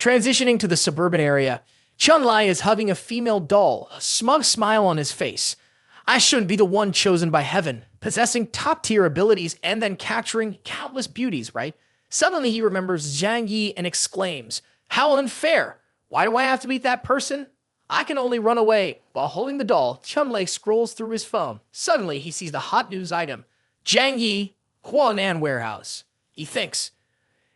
Transitioning to the suburban area, Chun-Li is hugging a female doll, a smug smile on his face. I shouldn't be the one chosen by heaven, possessing top-tier abilities and then capturing countless beauties, right? Suddenly he remembers Zhang Yi and exclaims, "How unfair! Why do I have to meet that person? I can only run away." While holding the doll, Chun-Li scrolls through his phone. Suddenly he sees the hot news item, Zhang Yi, Huanan warehouse. He thinks,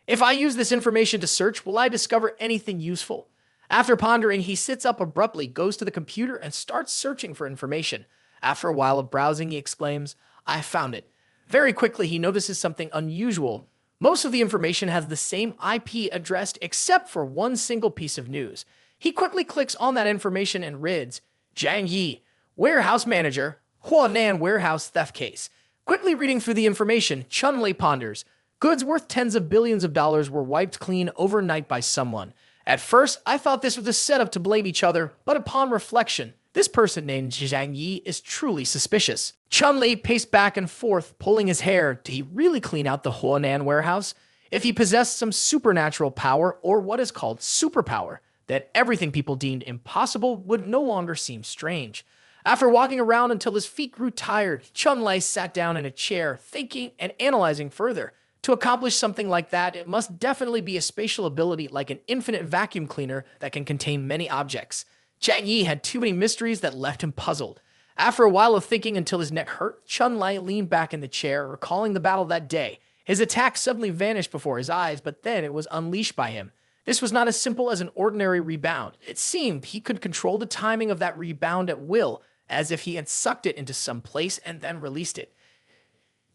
if I use this information to search, will I discover anything useful? After pondering, he sits up abruptly, goes to the computer, and starts searching for information. After a while of browsing, he exclaims, "I found it." Very quickly, he notices something unusual. Most of the information has the same IP address except for one single piece of news. He quickly clicks on that information and reads, Zhang Yi, warehouse manager, Huanan warehouse theft case. Quickly reading through the information, Chun-Li ponders, goods worth tens of billions of dollars were wiped clean overnight by someone. At first, I thought this was a setup to blame each other, but upon reflection, this person named Zhang Yi is truly suspicious. Chun-Li paced back and forth, pulling his hair. Did he really clean out the Huanan warehouse? If he possessed some supernatural power, or what is called superpower, then everything people deemed impossible would no longer seem strange. After walking around until his feet grew tired, Chun-Li sat down in a chair, thinking and analyzing further. To accomplish something like that, it must definitely be a spatial ability like an infinite vacuum cleaner that can contain many objects. Zhang Yi had too many mysteries that left him puzzled. After a while of thinking until his neck hurt, Chun-Li leaned back in the chair, recalling the battle that day. His attack suddenly vanished before his eyes, but then it was unleashed by him. This was not as simple as an ordinary rebound. It seemed he could control the timing of that rebound at will, as if he had sucked it into some place and then released it.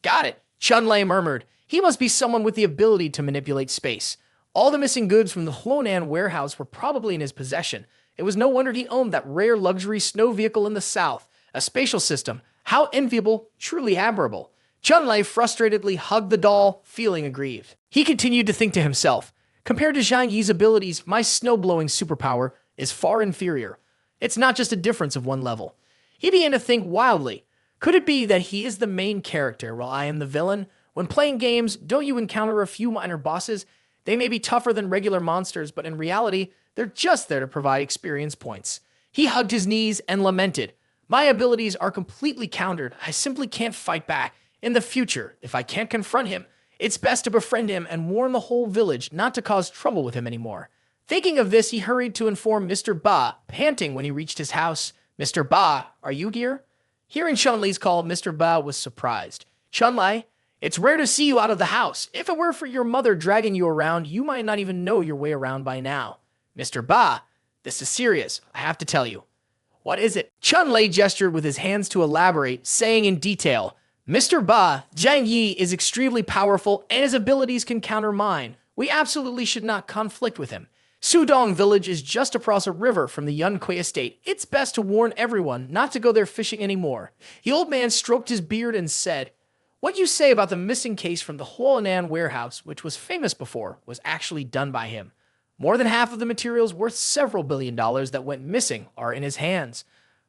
Got it, Chun-Li murmured. He must be someone with the ability to manipulate space. All the missing goods from the Huanan warehouse were probably in his possession. It was no wonder he owned that rare luxury snow vehicle in the south. A spatial system. How enviable, truly admirable. Chun-Li frustratedly hugged the doll, feeling aggrieved. He continued to think to himself, compared to Zhang Yi's abilities, my snow-blowing superpower is far inferior. It's not just a difference of one level. He began to think wildly. Could it be that he is the main character while I am the villain? When playing games, don't you encounter a few minor bosses? They may be tougher than regular monsters, but in reality, they're just there to provide experience points. He hugged his knees and lamented. My abilities are completely countered. I simply can't fight back. In the future, if I can't confront him, it's best to befriend him and warn the whole village not to cause trouble with him anymore. Thinking of this, he hurried to inform Mr. Ba, panting when he reached his house. Mr. Ba, are you here? Hearing Chun-Li's call, Mr. Ba was surprised. Chun-Li, it's rare to see you out of the house. If it were for your mother dragging you around, you might not even know your way around by now. Mr. Ba, this is serious. I have to tell you. What is it? Chun-Li gestured with his hands to elaborate, saying in detail, Mr. Ba, Zhang Yi is extremely powerful and his abilities can counter mine. We absolutely should not conflict with him. Sudong village is just across a river from the Yunkui estate. It's best to warn everyone not to go there fishing anymore. The old man stroked his beard and said, what you say about the missing case from the Huanan warehouse, which was famous before, was actually done by him. More than half of the materials worth several $billion that went missing are in his hands.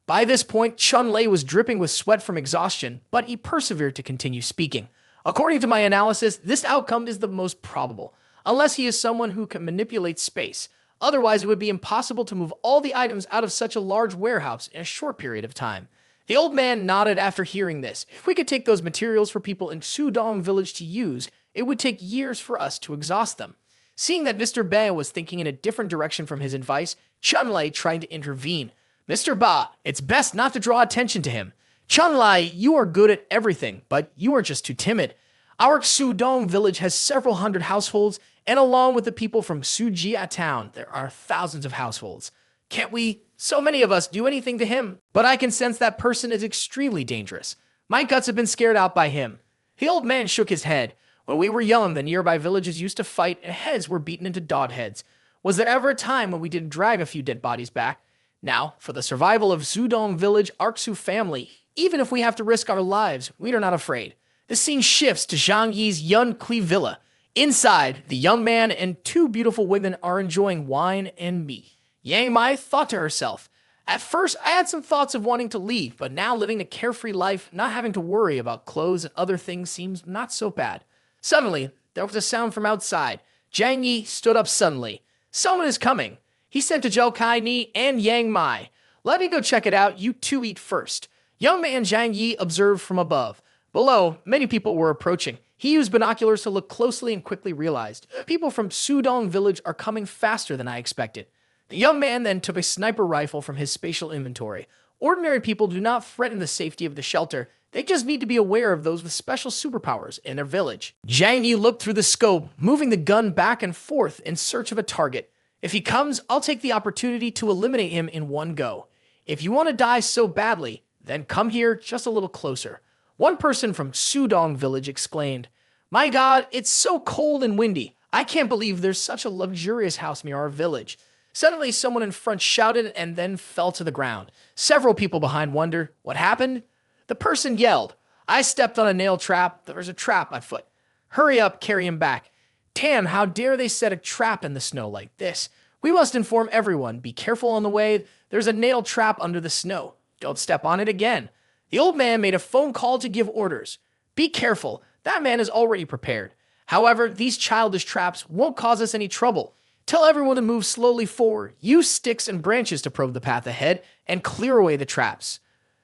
By this point, Chun-Li was dripping with sweat from exhaustion, but he persevered to continue speaking. According to my analysis, this outcome is the most probable, unless he is someone who can manipulate space. Otherwise, it would be impossible to move all the items out of such a large warehouse in a short period of time. The old man nodded after hearing this. If we could take those materials for people in Sudong village to use, it would take years for us to exhaust them. Seeing that Mr. Ba was thinking in a different direction from his advice, Chun-Li tried to intervene. Mr. Ba, it's best not to draw attention to him. Chun-Li, you are good at everything, but you are just too timid. Our Sudong village has several hundred households, and along with the people from Sujia town, there are thousands of households. Can't we, so many of us, do anything to him? But I can sense that person is extremely dangerous. My guts have been scared out by him. The old man shook his head. When we were young, the nearby villages used to fight, and heads were beaten into dog heads. Was there ever a time when we didn't drag a few dead bodies back? Now, for the survival of Sudong village Arksu family, even if we have to risk our lives, we are not afraid. The scene shifts to Zhang Yi's Yunkui villa. Inside, the young man and two beautiful women are enjoying wine and meat. Yang Mai thought to herself, at first I had some thoughts of wanting to leave, but now living a carefree life, not having to worry about clothes and other things seems not so bad. Suddenly, there was a sound from outside. Zhang Yi stood up suddenly. "Someone is coming," he said to Zhou Kai Ni and Yang Mai. "Let me go check it out. You two eat first." Young man Zhang Yi observed from above. Below, many people were approaching. He used binoculars to look closely and quickly realized, people from Sudong village are coming faster than I expected. The young man then took a sniper rifle from his spatial inventory. Ordinary people do not threaten the safety of the shelter. They just need to be aware of those with special superpowers in their village. Zhang Yi looked through the scope, moving the gun back and forth in search of a target. "If he comes, I'll take the opportunity to eliminate him in one go. If you want to die so badly, then come here just a little closer." One person from Sudong village exclaimed, "My God, it's so cold and windy. I can't believe there's such a luxurious house near our village." Suddenly, someone in front shouted and then fell to the ground. Several people behind wondered, what happened? The person yelled, "I stepped on a nail trap. There's a trap afoot. Hurry up, carry him back." "Damn, how dare they set a trap in the snow like this? We must inform everyone. Be careful on the way. There's a nail trap under the snow. Don't step on it again." The old man made a phone call to give orders. "Be careful. That man is already prepared. However, these childish traps won't cause us any trouble. Tell everyone to move slowly forward. Use sticks and branches to probe the path ahead and clear away the traps."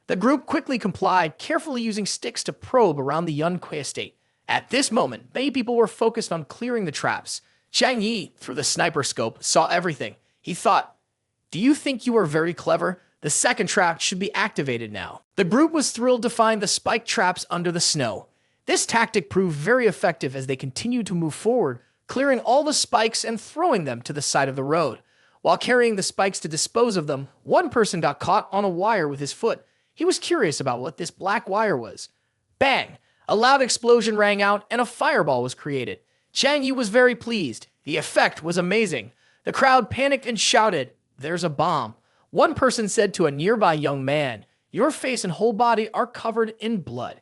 The group quickly complied, carefully using sticks to probe around the Yunque estate. At this moment, many people were focused on clearing the traps. Zhang Yi, through the sniper scope, saw everything. He thought, "Do you think you are very clever? The second trap should be activated now." The group was thrilled to find the spike traps under the snow. This tactic proved very effective as they continued to move forward, clearing all the spikes and throwing them to the side of the road. While carrying the spikes to dispose of them, one person got caught on a wire with his foot. He was curious about what this black wire was. Bang! A loud explosion rang out and a fireball was created. Zhang Yi was very pleased. The effect was amazing. The crowd panicked and shouted, "There's a bomb." One person said to a nearby young man, "Your face and whole body are covered in blood."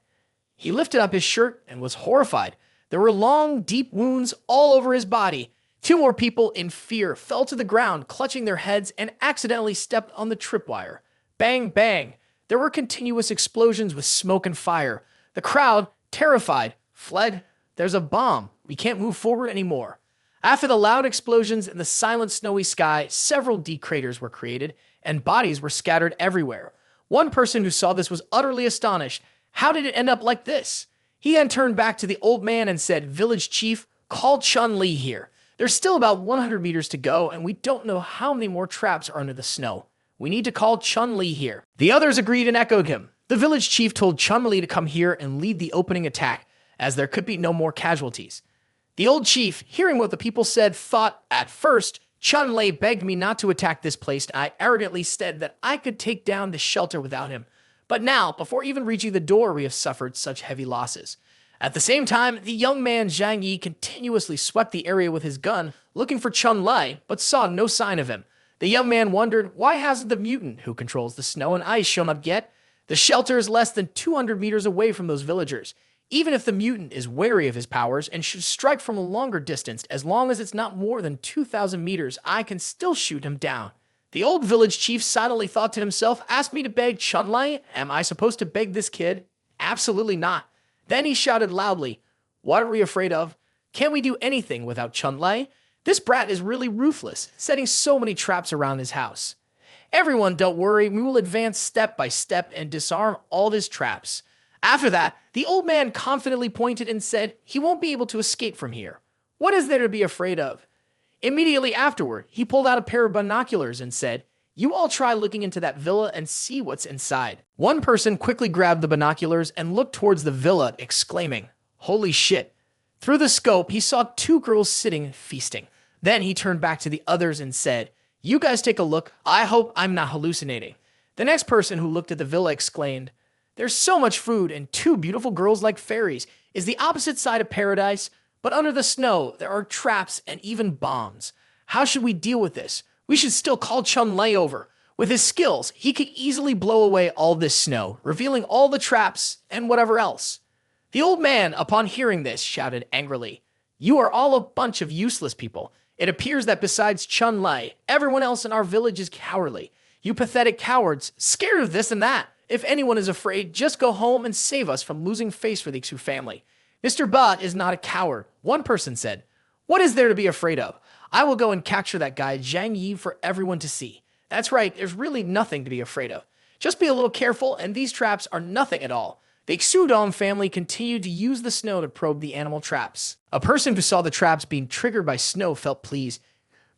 He lifted up his shirt and was horrified. There were long, deep wounds all over his body. Two more people, in fear, fell to the ground, clutching their heads, and accidentally stepped on the tripwire. Bang, bang. There were continuous explosions with smoke and fire. The crowd, terrified, fled. "There's a bomb. We can't move forward anymore." After the loud explosions in the silent snowy sky, several decraters were created, and bodies were scattered everywhere. One person who saw this was utterly astonished. How did it end up like this? He then turned back to the old man and said, "Village chief, call Chun-Li here. There's still about 100 meters to go, and we don't know how many more traps are under the snow. We need to call Chun-Li here." The others agreed and echoed him. The village chief told Chun-Li to come here and lead the opening attack, as there could be no more casualties. The old chief, hearing what the people said, thought, at first, Chun-Li begged me not to attack this place, and I arrogantly said that I could take down the shelter without him. But now, before even reaching the door, we have suffered such heavy losses. At the same time, the young man Zhang Yi continuously swept the area with his gun, looking for Chun-Li, but saw no sign of him. The young man wondered, why hasn't the mutant who controls the snow and ice shown up yet? The shelter is less than 200 meters away from those villagers. Even if the mutant is wary of his powers and should strike from a longer distance, as long as it's not more than 2,000 meters, I can still shoot him down. The old village chief silently thought to himself, asked me to beg Chun-Li? Am I supposed to beg this kid? Absolutely not. Then he shouted loudly, what are we afraid of? Can't we do anything without Chun-Li? This brat is really ruthless, setting so many traps around his house. Everyone, don't worry, we will advance step by step and disarm all his traps. After that, the old man confidently pointed and said, he won't be able to escape from here. What is there to be afraid of? Immediately afterward, he pulled out a pair of binoculars and said, you all try looking into that villa and see what's inside. One person quickly grabbed the binoculars and looked towards the villa, exclaiming, holy shit. Through the scope, he saw two girls sitting feasting. Then he turned back to the others and said, you guys take a look. I hope I'm not hallucinating. The next person who looked at the villa exclaimed, there's so much food and two beautiful girls like fairies. Is the opposite side of paradise? But under the snow, there are traps and even bombs. How should we deal with this? We should still call Chun-Li over. With his skills, he could easily blow away all this snow, revealing all the traps and whatever else. The old man, upon hearing this, shouted angrily, you are all a bunch of useless people. It appears that besides Chun-Li, everyone else in our village is cowardly. You pathetic cowards, scared of this and that. If anyone is afraid, just go home and save us from losing face for the Xu family. Mr. Ba is not a coward, one person said. What is there to be afraid of? I will go and capture that guy Zhang Yi for everyone to see. That's right, there's really nothing to be afraid of. Just be a little careful, and these traps are nothing at all. The Xudong family continued to use the snow to probe the animal traps. A person who saw the traps being triggered by snow felt pleased.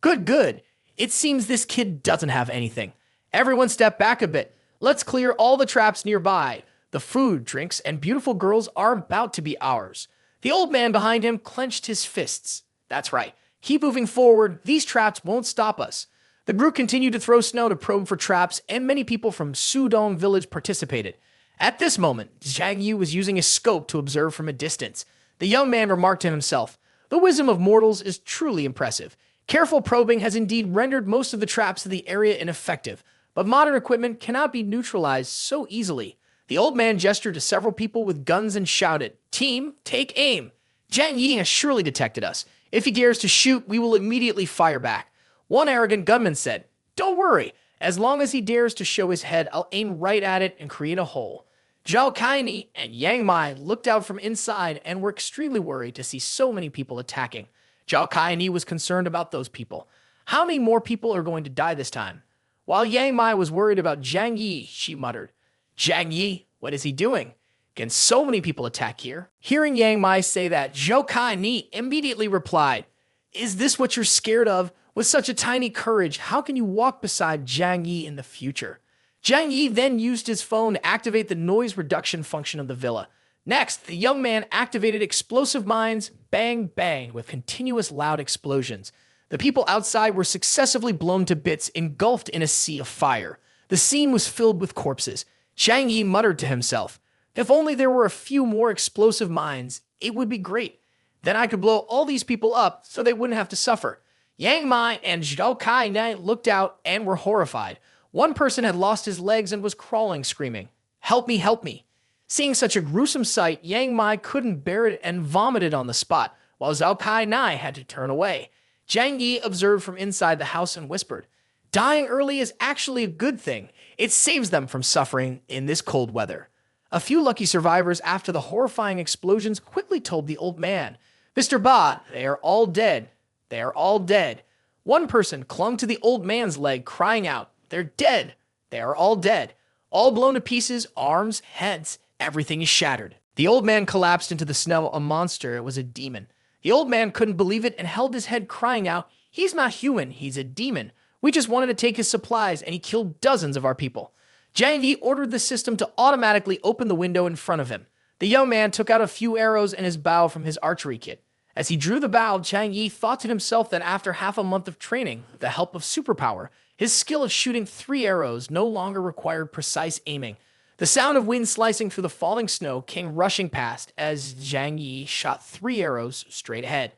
Good, good. It seems this kid doesn't have anything. Everyone step back a bit. Let's clear all the traps nearby. The food, drinks, and beautiful girls are about to be ours. The old man behind him clenched his fists. That's right. Keep moving forward. These traps won't stop us. The group continued to throw snow to probe for traps, and many people from Sudong village participated. At this moment, Zhang Yi was using his scope to observe from a distance. The young man remarked to himself, "The wisdom of mortals is truly impressive. Careful probing has indeed rendered most of the traps in the area ineffective, but modern equipment cannot be neutralized so easily." The old man gestured to several people with guns and shouted, "Team, take aim. Zhang Yi has surely detected us. If he dares to shoot, we will immediately fire back." One arrogant gunman said, "Don't worry. As long as he dares to show his head, I'll aim right at it and create a hole." Zhao Kaini and Yang Mai looked out from inside and were extremely worried to see so many people attacking. Zhao Kaini was concerned about those people. How many more people are going to die this time? While Yang Mai was worried about Zhang Yi, she muttered, "Zhang Yi, what is he doing? Can so many people attack here?" Hearing Yang Mai say that, Zhao Kaini immediately replied, "Is this what you're scared of? With such a tiny courage, how can you walk beside Zhang Yi in the future?" Zhang Yi then used his phone to activate the noise reduction function of the villa. Next, the young man activated explosive mines, bang, bang, with continuous loud explosions. The people outside were successively blown to bits, engulfed in a sea of fire. The scene was filled with corpses. Zhang Yi muttered to himself, "If only there were a few more explosive mines, it would be great. Then I could blow all these people up so they wouldn't have to suffer." Yang Mai and Zhao Kai looked out and were horrified. One person had lost his legs and was crawling, screaming, "Help me, help me." Seeing such a gruesome sight, Yang Mai couldn't bear it and vomited on the spot, while Zhao Kai had to turn away. Zhang Yi observed from inside the house and whispered, "Dying early is actually a good thing. It saves them from suffering in this cold weather." A few lucky survivors after the horrifying explosions quickly told the old man, "Mr. Ba, they are all dead. They are all dead." One person clung to the old man's leg, crying out, "They're dead. They are all dead. All blown to pieces, arms, heads, everything is shattered." The old man collapsed into the snow, a monster. It was a demon. The old man couldn't believe it and held his head, crying out, "He's not human. He's a demon. We just wanted to take his supplies, and he killed dozens of our people." Zhang Yi ordered the system to automatically open the window in front of him. The young man took out a few arrows and his bow from his archery kit. As he drew the bow, Zhang Yi thought to himself that after half a month of training, with the help of superpower, his skill of shooting 3 arrows no longer required precise aiming. The sound of wind slicing through the falling snow came rushing past as Zhang Yi shot 3 arrows straight ahead.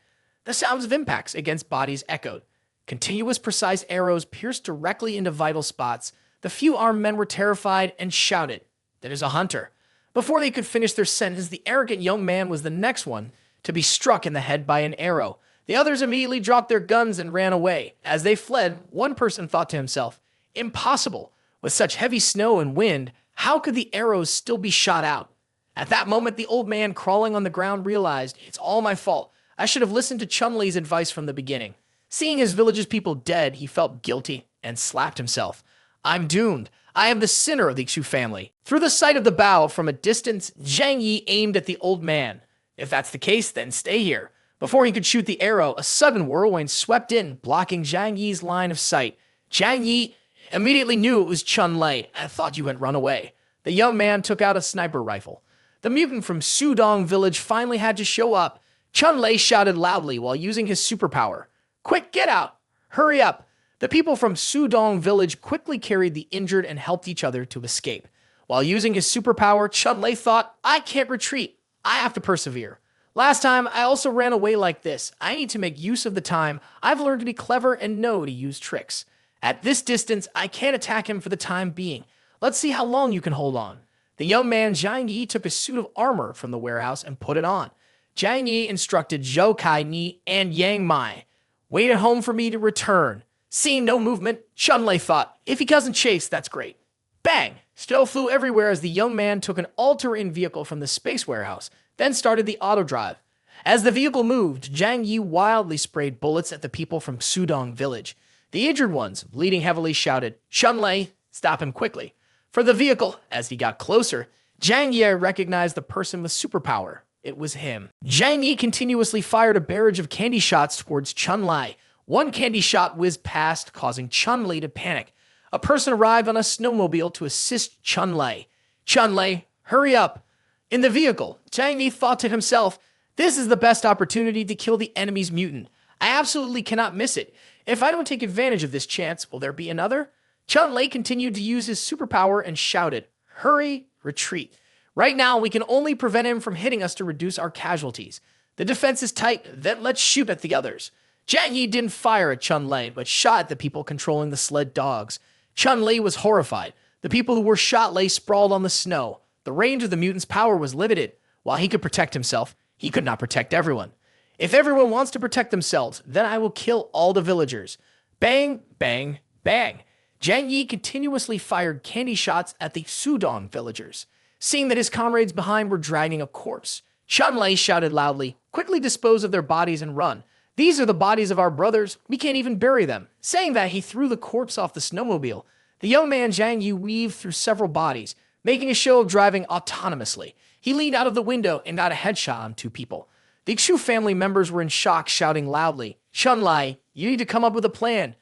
The sounds of impacts against bodies echoed. Continuous precise arrows pierced directly into vital spots. The few armed men were terrified and shouted, "That is a hunter." Before they could finish their sentence, the arrogant young man was the next one to be struck in the head by an arrow. The others immediately dropped their guns and ran away. As they fled, one person thought to himself, "Impossible! With such heavy snow and wind, how could the arrows still be shot out?" At that moment, the old man crawling on the ground realized, "It's all my fault. I should have listened to Chun-Li's advice from the beginning." Seeing his village's people dead, he felt guilty and slapped himself. "I'm doomed. I am the sinner of the Xu family." Through the sight of the bow from a distance, Zhang Yi aimed at the old man. "If that's the case, then stay here." Before he could shoot the arrow, a sudden whirlwind swept in, blocking Zhang Yi's line of sight. Zhang Yi immediately knew it was Chun-Li and thought you had run away. The young man took out a sniper rifle. The mutant from Sudong village finally had to show up. Chun-Li shouted loudly while using his superpower. "Quick, get out! Hurry up!" The people from Sudong village quickly carried the injured and helped each other to escape. While using his superpower, Chun-Li thought, "I can't retreat. I have to persevere. Last time, I also ran away like this. I need to make use of the time. I've learned to be clever and know to use tricks. At this distance, I can't attack him for the time being. Let's see how long you can hold on." The young man Zhang Yi took a suit of armor from the warehouse and put it on. Zhang Yi instructed Zhou Kai Ni and Yang Mai, "Wait at home for me to return." Seeing no movement, Chun-Li thought, "If he doesn't chase, that's great." Bang! Snow flew everywhere as the young man took an alter-in vehicle from the space warehouse, then started the auto drive. As the vehicle moved, Zhang Yi wildly sprayed bullets at the people from Sudong village. The injured ones, bleeding heavily, shouted, "Chunlei, stop him quickly." For the vehicle, as he got closer, Zhang Yi recognized the person with superpower. It was him. Zhang Yi continuously fired a barrage of candy shots towards Chunlei. One candy shot whizzed past, causing Chunlei to panic. A person arrived on a snowmobile to assist Chunlei. "Chunlei, hurry up." In the vehicle, Zhang Yi thought to himself, "This is the best opportunity to kill the enemy's mutant. I absolutely cannot miss it. If I don't take advantage of this chance, will there be another?" Chunlei continued to use his superpower and shouted, "Hurry, retreat. Right now, we can only prevent him from hitting us to reduce our casualties. The defense is tight, then let's shoot at the others." Zhang Yi didn't fire at Chunlei, but shot at the people controlling the sled dogs. Chunlei was horrified. The people who were shot lay sprawled on the snow. The range of the mutant's power was limited. While he could protect himself, he could not protect everyone. "If everyone wants to protect themselves, then I will kill all the villagers." Bang, bang, bang. Zhang Yi continuously fired candy shots at the Sudong villagers. Seeing that his comrades behind were dragging a corpse, Chunlei shouted loudly, "Quickly dispose of their bodies and run. These are the bodies of our brothers. We can't even bury them." Saying that, he threw the corpse off the snowmobile. The young man Zhang Yi weaved through several bodies, making a show of driving autonomously. He leaned out of the window and got a headshot on two people. The Xu family members were in shock, shouting loudly, "Chunlei, you need to come up with a plan.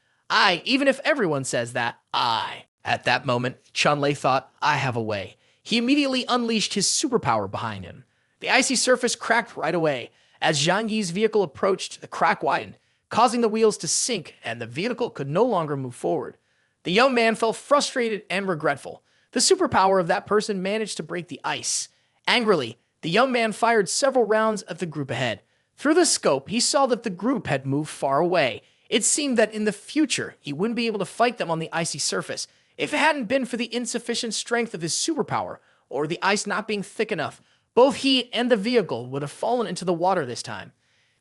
Even if everyone says that, I." At that moment, Chunlei thought, "I have a way." He immediately unleashed his superpower behind him. The icy surface cracked right away. As Zhang Yi's vehicle approached, the crack widened, causing the wheels to sink, and the vehicle could no longer move forward. The young man felt frustrated and regretful. The superpower of that person managed to break the ice. Angrily, the young man fired several rounds at the group ahead. Through the scope, he saw that the group had moved far away. It seemed that in the future, he wouldn't be able to fight them on the icy surface. If it hadn't been for the insufficient strength of his superpower, or the ice not being thick enough, both he and the vehicle would have fallen into the water this time.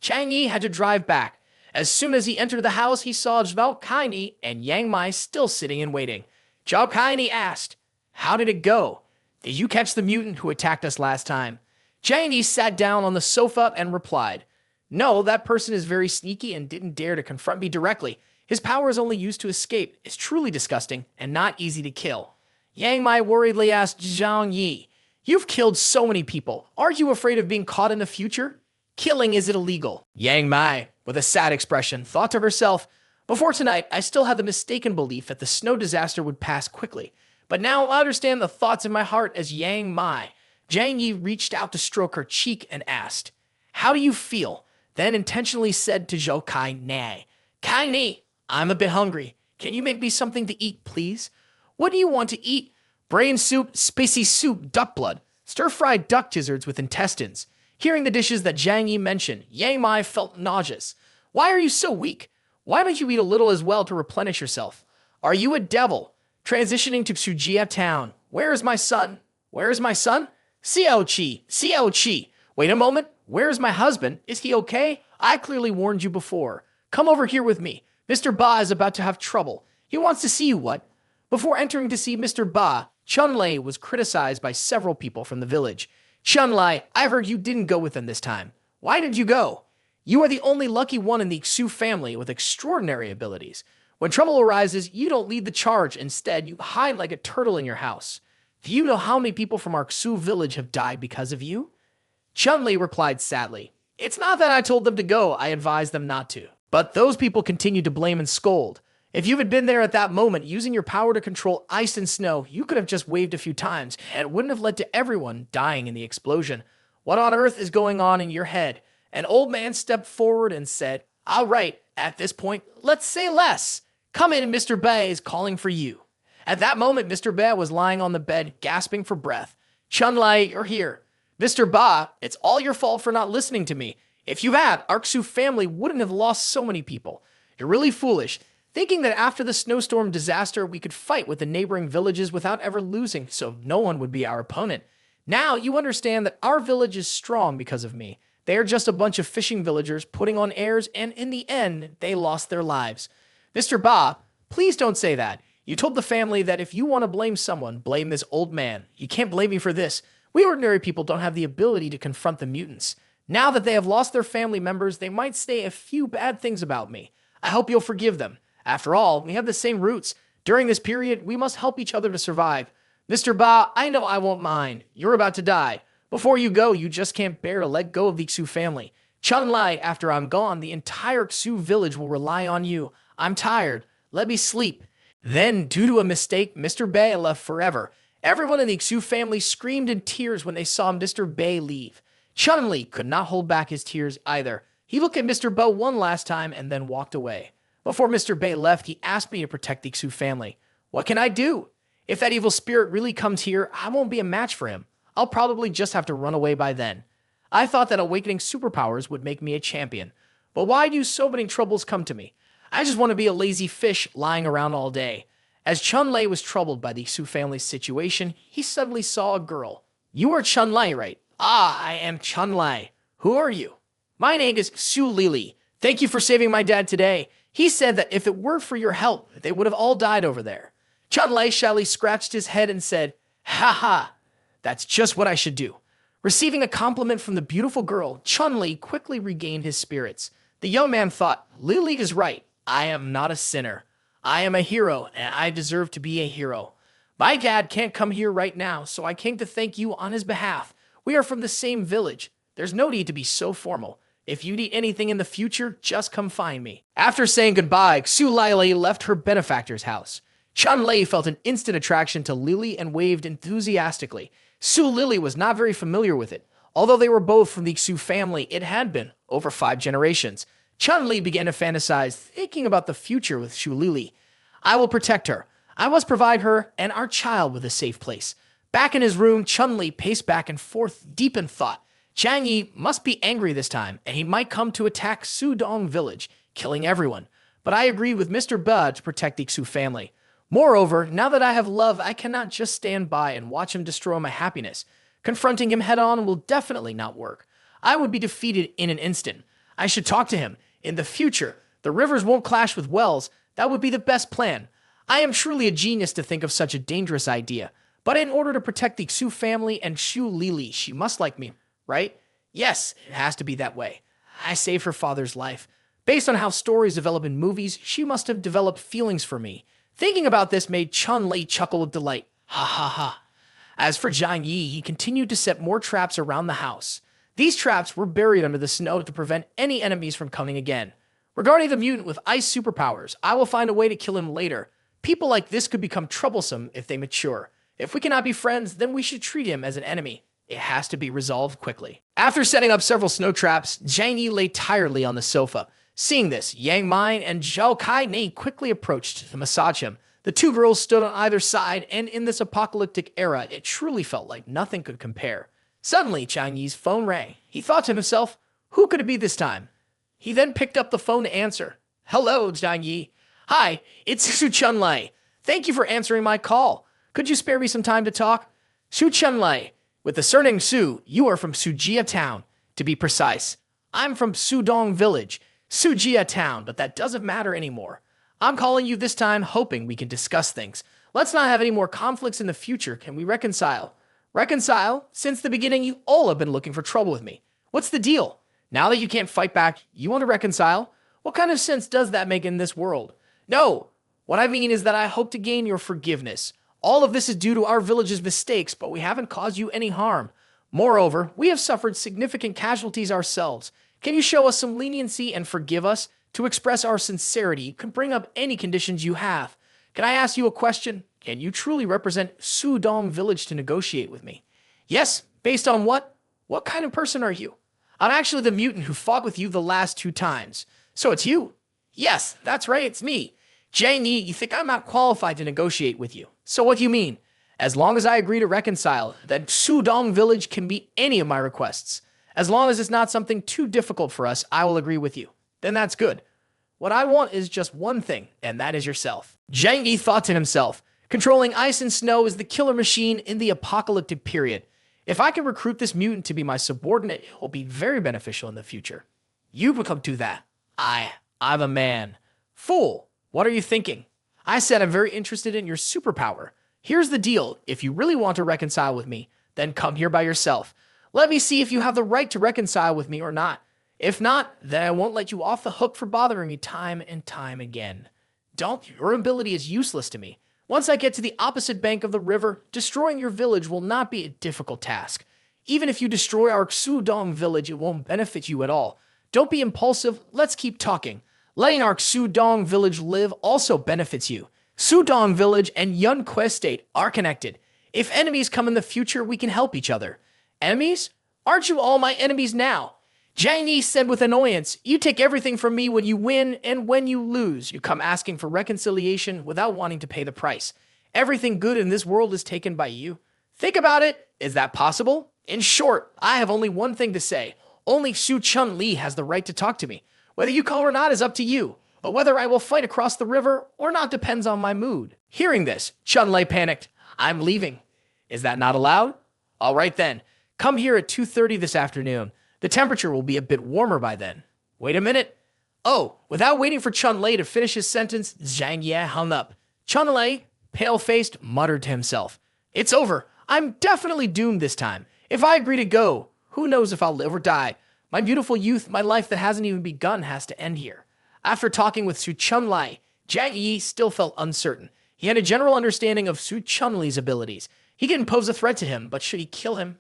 Zhang Yi had to drive back. As soon as he entered the house, he saw Zhao Kaini and Yang Mai still sitting and waiting. Zhao Kaini asked, "How did it go? Did you catch the mutant who attacked us last time?" Zhang Yi sat down on the sofa and replied, "No, that person is very sneaky and didn't dare to confront me directly. His power is only used to escape. It's truly disgusting and not easy to kill." Yang Mai worriedly asked Zhang Yi, "You've killed so many people. Aren't you afraid of being caught in the future? Killing is illegal." Yang Mai, with a sad expression, thought to herself, "Before tonight, I still had the mistaken belief that the snow disaster would pass quickly. But now I understand the thoughts in my heart as Yang Mai." Zhang Yi reached out to stroke her cheek and asked, "How do you feel?" Then intentionally said to Zhou Kai Nei, "Kai Ni, I'm a bit hungry. Can you make me something to eat, please?" "What do you want to eat?" "Brain soup, spicy soup, duck blood, stir-fried duck gizzards with intestines." Hearing the dishes that Zhang Yi mentioned, Yang Mai felt nauseous. "Why are you so weak? Why don't you eat a little as well to replenish yourself? Are you a devil? Transitioning to Sujia town. Where is my son? Where is my son? Xiao Qi, Xiao Qi. Wait a moment. Where is my husband? Is he okay? I clearly warned you before. Come over here with me. Mr. Ba is about to have trouble. He wants to see you, what?" Before entering to see Mr. Ba, Chunlei was criticized by several people from the village. "Chunlei, I heard you didn't go with them this time. Why did you go? You are the only lucky one in the Xu family with extraordinary abilities. When trouble arises, you don't lead the charge. Instead, you hide like a turtle in your house. Do you know how many people from our Xu village have died because of you?" Chunlei replied sadly, "It's not that I told them to go, I advised them not to." But those people continued to blame and scold. "If you had been there at that moment, using your power to control ice and snow, you could have just waved a few times, and it wouldn't have led to everyone dying in the explosion. What on earth is going on in your head?" An old man stepped forward and said, "All right, at this point, let's say less. Come in, Mr. Bei is calling for you." At that moment, Mr. Bei was lying on the bed, gasping for breath. "Chunlei, you're here." "Mr. Ba, it's all your fault for not listening to me. If you had, our Xu family wouldn't have lost so many people. You're really foolish, thinking that after the snowstorm disaster, we could fight with the neighboring villages without ever losing, so no one would be our opponent. Now you understand that our village is strong because of me. They are just a bunch of fishing villagers putting on airs, and in the end, they lost their lives. Mr. Ba, please don't say that. You told the family that if you want to blame someone, blame this old man. You can't blame me for this. We ordinary people don't have the ability to confront the mutants. Now that they have lost their family members, they might say a few bad things about me. I hope you'll forgive them. After all, we have the same roots. During this period, we must help each other to survive. Mr. Ba, I know I won't mind. You're about to die. Before you go, you just can't bear to let go of the Xu family. Chunlai, after I'm gone, the entire Xu village will rely on you. I'm tired. Let me sleep. Then, due to a mistake, Mr. Bei left forever. Everyone in the Xu family screamed in tears when they saw Mr. Bei leave. Chunli could not hold back his tears either. He looked at Mr. Bo one last time and then walked away. Before Mr. Bei left, he asked me to protect the Xu family. What can I do? If that evil spirit really comes here, I won't be a match for him. I'll probably just have to run away by then. I thought that awakening superpowers would make me a champion. But why do so many troubles come to me? I just want to be a lazy fish lying around all day. As Chunlei was troubled by the Xu family's situation, he suddenly saw a girl. You are Chunlei, right? Ah, I am Chunlei. Who are you? My name is Su Lili. Thank you for saving my dad today. He said that if it weren't for your help, they would have all died over there. Chunlei shyly scratched his head and said, "Ha ha, that's just what I should do." Receiving a compliment from the beautiful girl, Chunli quickly regained his spirits. The young man thought, Lili is right. I am not a sinner. I am a hero, and I deserve to be a hero. My dad can't come here right now, so I came to thank you on his behalf. We are from the same village. There's no need to be so formal. If you need anything in the future, just come find me. After saying goodbye, Xu Lili left her benefactor's house. Chunlei felt an instant attraction to Lili and waved enthusiastically. Su Lili was not very familiar with it. Although they were both from the Xu family, it had been over 5 generations. Chunli began to fantasize, thinking about the future with Su Lili. I will protect her. I must provide her and our child with a safe place. Back in his room, Chunli paced back and forth, deep in thought. Zhang Yi must be angry this time, and he might come to attack Sudong village, killing everyone. But I agreed with Mr. Ba to protect the Xu family. Moreover, now that I have love, I cannot just stand by and watch him destroy my happiness. Confronting him head-on will definitely not work. I would be defeated in an instant. I should talk to him. In the future, the rivers won't clash with wells. That would be the best plan. I am truly a genius to think of such a dangerous idea. But in order to protect the Xu family and Xu Lili, she must like me, right? Yes, it has to be that way. I saved her father's life. Based on how stories develop in movies, she must have developed feelings for me. Thinking about this made Chunlei chuckle with delight. Ha ha ha. As for Zhang Yi, he continued to set more traps around the house. These traps were buried under the snow to prevent any enemies from coming again. Regarding the mutant with ice superpowers, I will find a way to kill him later. People like this could become troublesome if they mature. If we cannot be friends, then we should treat him as an enemy. It has to be resolved quickly. After setting up several snow traps, Zhang Yi lay tiredly on the sofa. Seeing this, Yang Mai and Zhao Kai Ni quickly approached to massage him. The two girls stood on either side, and in this apocalyptic era, it truly felt like nothing could compare. Suddenly, Zhang Yi's phone rang. He thought to himself, who could it be this time? He then picked up the phone to answer. Hello, Zhang Yi. Hi, it's Su Chunlei. Thank you for answering my call. Could you spare me some time to talk? Su Chunlei. With the surname Su, you are from Sujia Town. To be precise, I'm from Sudong Village. Sujia Town, but that doesn't matter anymore. I'm calling you this time hoping we can discuss things. Let's not have any more conflicts in the future. Can we reconcile? Reconcile? Since the beginning, you all have been looking for trouble with me. What's the deal? Now that you can't fight back, you want to reconcile? What kind of sense does that make in this world? No. What I mean is that I hope to gain your forgiveness. All of this is due to our village's mistakes, but we haven't caused you any harm. Moreover, we have suffered significant casualties ourselves. Can you show us some leniency and forgive us? To express our sincerity, you can bring up any conditions you have. Can I ask you a question? Can you truly represent Sudong Village to negotiate with me? Yes, based on what? What kind of person are you? I'm actually the mutant who fought with you the last 2 times. So it's you? Yes, that's right, it's me. Zhang Yi, you think I'm not qualified to negotiate with you. So what do you mean? As long as I agree to reconcile, then Sudong Village can meet any of my requests. As long as it's not something too difficult for us, I will agree with you. Then that's good. What I want is just one thing, and that is yourself. Zhang Yi thought to himself, controlling ice and snow is the killer machine in the apocalyptic period. If I can recruit this mutant to be my subordinate, it will be very beneficial in the future. You become do that. I'm a man. Fool, what are you thinking? I said I'm very interested in your superpower. Here's the deal. If you really want to reconcile with me, then come here by yourself. Let me see if you have the right to reconcile with me or not. If not, then I won't let you off the hook for bothering me time and time again. Don't, your ability is useless to me. Once I get to the opposite bank of the river, destroying your village will not be a difficult task. Even if you destroy our Xudong village, it won't benefit you at all. Don't be impulsive, let's keep talking. Letting our Xudong village live also benefits you. Xudong village and Yunque state are connected. If enemies come in the future, we can help each other. Enemies? Aren't you all my enemies now? Zhang Yi said with annoyance, you take everything from me when you win, and when you lose, you come asking for reconciliation without wanting to pay the price. Everything good in this world is taken by you. Think about it. Is that possible? In short, I have only one thing to say. Only Su Chun-Li has the right to talk to me. Whether you call or not is up to you, but whether I will fight across the river or not depends on my mood. Hearing this, Chun-Li panicked. I'm leaving. Is that not allowed? All right then. Come here at 2:30 this afternoon. The temperature will be a bit warmer by then. Wait a minute. Oh, without waiting for Chun-Li to finish his sentence, Zhang Yi hung up. Chun-Li, pale-faced, muttered to himself. It's over. I'm definitely doomed this time. If I agree to go, who knows if I'll live or die. My beautiful youth, my life that hasn't even begun has to end here. After talking with Su Chun-Li, Zhang Yi still felt uncertain. He had a general understanding of Su Chun-Li's abilities. He can pose a threat to him, but should he kill him?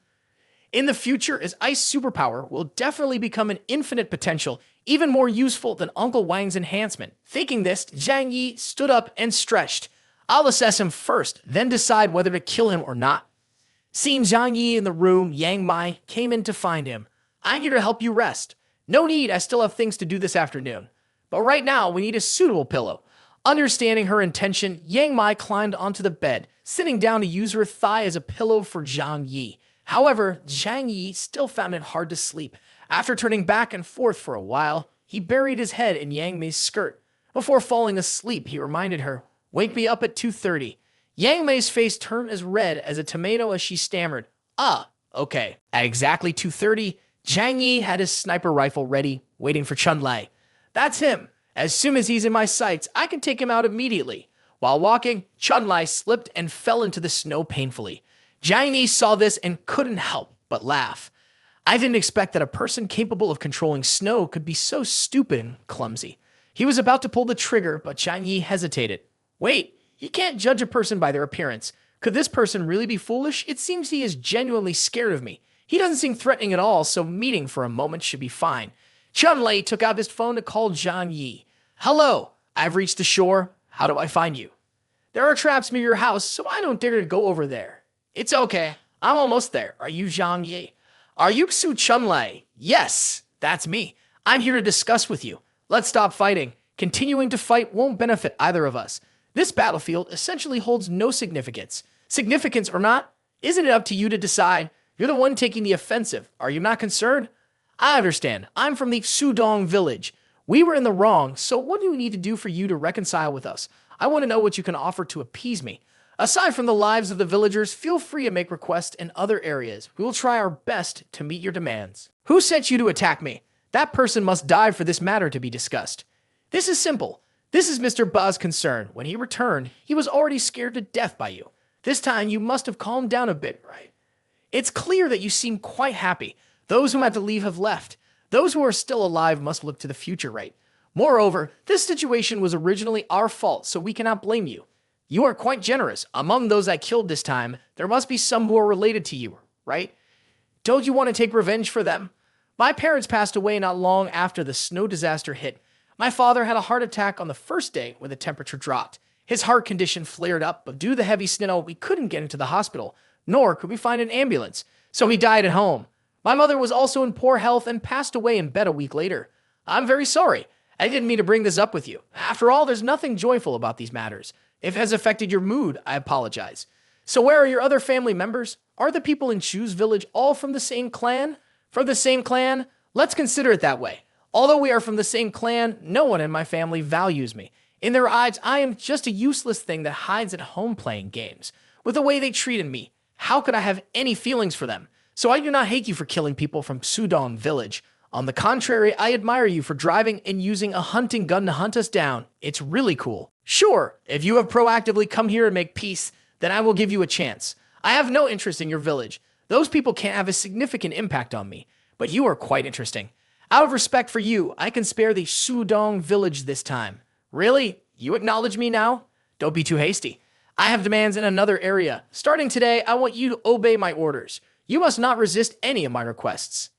In the future, his ice superpower will definitely become an infinite potential, even more useful than Uncle Wang's enhancement. Thinking this, Zhang Yi stood up and stretched. I'll assess him first, then decide whether to kill him or not. Seeing Zhang Yi in the room, Yang Mai came in to find him. I'm here to help you rest. No need, I still have things to do this afternoon. But right now, we need a suitable pillow. Understanding her intention, Yang Mai climbed onto the bed, sitting down to use her thigh as a pillow for Zhang Yi. However, Zhang Yi still found it hard to sleep. After turning back and forth for a while, he buried his head in Yang Mei's skirt. Before falling asleep, he reminded her, wake me up at 2:30. Yang Mei's face turned as red as a tomato as she stammered, okay. At exactly 2:30, Zhang Yi had his sniper rifle ready, waiting for Chun-Li. That's him. As soon as he's in my sights, I can take him out immediately. While walking, Chun-Li slipped and fell into the snow painfully. Zhang Yi saw this and couldn't help but laugh. I didn't expect that a person capable of controlling snow could be so stupid and clumsy. He was about to pull the trigger, but Zhang Yi hesitated. Wait, you can't judge a person by their appearance. Could this person really be foolish? It seems he is genuinely scared of me. He doesn't seem threatening at all, so meeting for a moment should be fine. Chun-Li took out his phone to call Zhang Yi. Hello, I've reached the shore. How do I find you? There are traps near your house, so I don't dare to go over there. It's okay. I'm almost there. Are you Zhang Yi? Are you Su Chun-Li? Yes, that's me. I'm here to discuss with you. Let's stop fighting. Continuing to fight won't benefit either of us. This battlefield essentially holds no significance. Significance or not, isn't it up to you to decide? You're the one taking the offensive. Are you not concerned? I understand. I'm from the Xudong village. We were in the wrong, so what do we need to do for you to reconcile with us? I want to know what you can offer to appease me. Aside from the lives of the villagers, feel free to make requests in other areas. We will try our best to meet your demands. Who sent you to attack me? That person must die for this matter to be discussed. This is simple. This is Mr. Ba's concern. When he returned, he was already scared to death by you. This time, you must have calmed down a bit, right? It's clear that you seem quite happy. Those who had to leave have left. Those who are still alive must look to the future, right? Moreover, this situation was originally our fault, so we cannot blame you. You are quite generous. Among those I killed this time, there must be some who are related to you, right? Don't you want to take revenge for them? My parents passed away not long after the snow disaster hit. My father had a heart attack on the first day when the temperature dropped. His heart condition flared up, but due to the heavy snow, we couldn't get into the hospital, nor could we find an ambulance, so he died at home. My mother was also in poor health and passed away in bed a week later. I'm very sorry. I didn't mean to bring this up with you. After all, there's nothing joyful about these matters. If it has affected your mood, I apologize. So where are your other family members? Are the people in Chu's village all from the same clan? From the same clan? Let's consider it that way. Although we are from the same clan, no one in my family values me. In their eyes, I am just a useless thing that hides at home playing games. With the way they treated me, how could I have any feelings for them? So I do not hate you for killing people from Xudong village. On the contrary, I admire you for driving and using a hunting gun to hunt us down. It's really cool. Sure, if you have proactively come here and make peace, then I will give you a chance. I have no interest in your village. Those people can't have a significant impact on me, but you are quite interesting. Out of respect for you, I can spare the Sudong village this time. Really? You acknowledge me now? Don't be too hasty. I have demands in another area. Starting today, I want you to obey my orders. You must not resist any of my requests.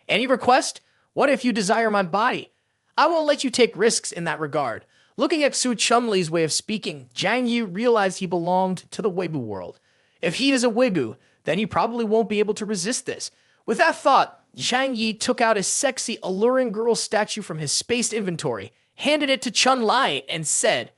Any request? What if you desire my body? I won't let you take risks in that regard. Looking at Su Chunli's way of speaking, Zhang Yi realized he belonged to the Weibo world. If he is a Weibo, then he probably won't be able to resist this. With that thought, Zhang Yi took out a sexy, alluring girl statue from his spaced inventory, handed it to Chunli, and said,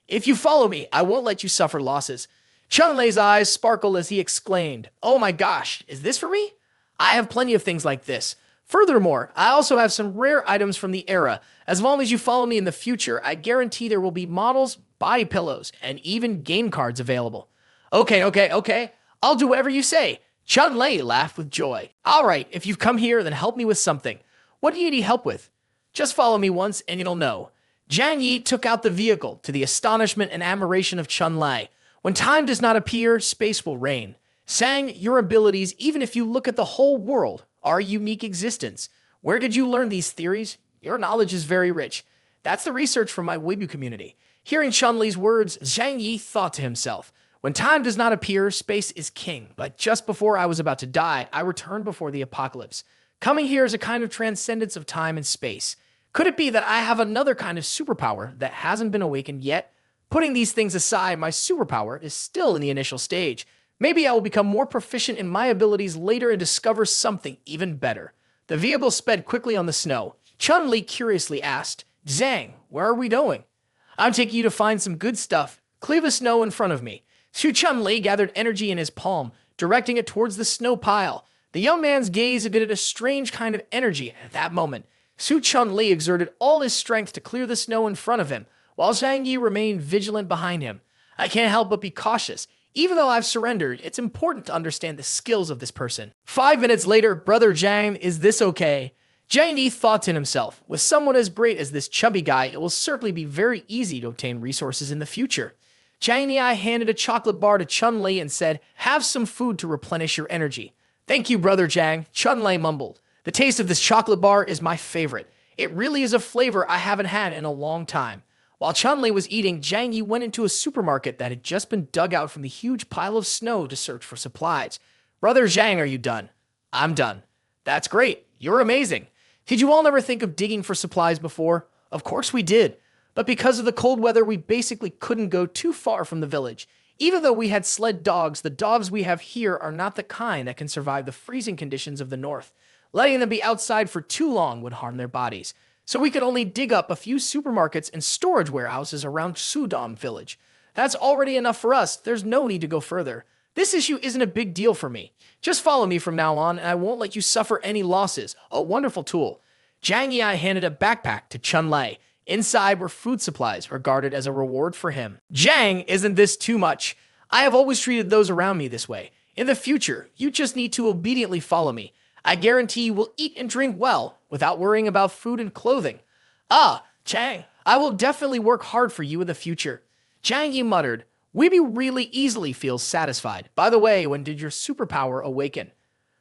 "If you follow me, I won't let you suffer losses." Chunli's eyes sparkled as he exclaimed, "Oh my gosh, is this for me? I have plenty of things like this. Furthermore, I also have some rare items from the era. As long as you follow me in the future, I guarantee there will be models, body pillows, and even game cards available." Okay. I'll do whatever you say. Chunli laughed with joy. All right, if you've come here, then help me with something. What do you need help with? Just follow me once and you'll know. Zhang Yi took out the vehicle to the astonishment and admiration of Chunli. When time does not appear, space will reign. Sang, your abilities, even if you look at the whole world, are a unique existence. Where did you learn these theories? Your knowledge is very rich. That's the research from my Weibo community. Hearing Chunli's words, Zhang Yi thought to himself, when time does not appear, space is king. But just before I was about to die, I returned before the apocalypse. Coming here is a kind of transcendence of time and space. Could it be that I have another kind of superpower that hasn't been awakened yet? Putting these things aside, my superpower is still in the initial stage. Maybe I will become more proficient in my abilities later and discover something even better. The vehicle sped quickly on the snow. Chunli curiously asked, "Zhang, where are we going?" "I'm taking you to find some good stuff. Clear the snow in front of me." Su Chunli gathered energy in his palm, directing it towards the snow pile. The young man's gaze emitted a strange kind of energy at that moment. Su Chunli exerted all his strength to clear the snow in front of him, while Zhang Yi remained vigilant behind him. I can't help but be cautious. Even though I've surrendered, it's important to understand the skills of this person. 5 minutes later, Brother Zhang, is this okay? Zhang Yi thought to himself, with someone as great as this chubby guy, it will certainly be very easy to obtain resources in the future. Zhang Yi handed a chocolate bar to Chunli and said, "Have some food to replenish your energy." "Thank you, Brother Zhang," Chunli mumbled. "The taste of this chocolate bar is my favorite. It really is a flavor I haven't had in a long time." While Chunli was eating, Zhang Yi went into a supermarket that had just been dug out from the huge pile of snow to search for supplies. "Brother Zhang, are you done?" "I'm done." "That's great. You're amazing. Did you all never think of digging for supplies before?" "Of course we did. But because of the cold weather, we basically couldn't go too far from the village. Even though we had sled dogs, the dogs we have here are not the kind that can survive the freezing conditions of the north. Letting them be outside for too long would harm their bodies. So we could only dig up a few supermarkets and storage warehouses around Sudong village. That's already enough for us. There's no need to go further. This issue isn't a big deal for me. Just follow me from now on, and I won't let you suffer any losses." A wonderful tool. Zhang Yi handed a backpack to Chunli. Inside were food supplies, regarded as a reward for him. "Zhang, isn't this too much? I have always treated those around me this way. In the future, you just need to obediently follow me. I guarantee you will eat and drink well, without worrying about food and clothing." "Ah, Zhang, I will definitely work hard for you in the future." Zhang Yi muttered, "Weeby really easily feels satisfied. By the way, when did your superpower awaken?"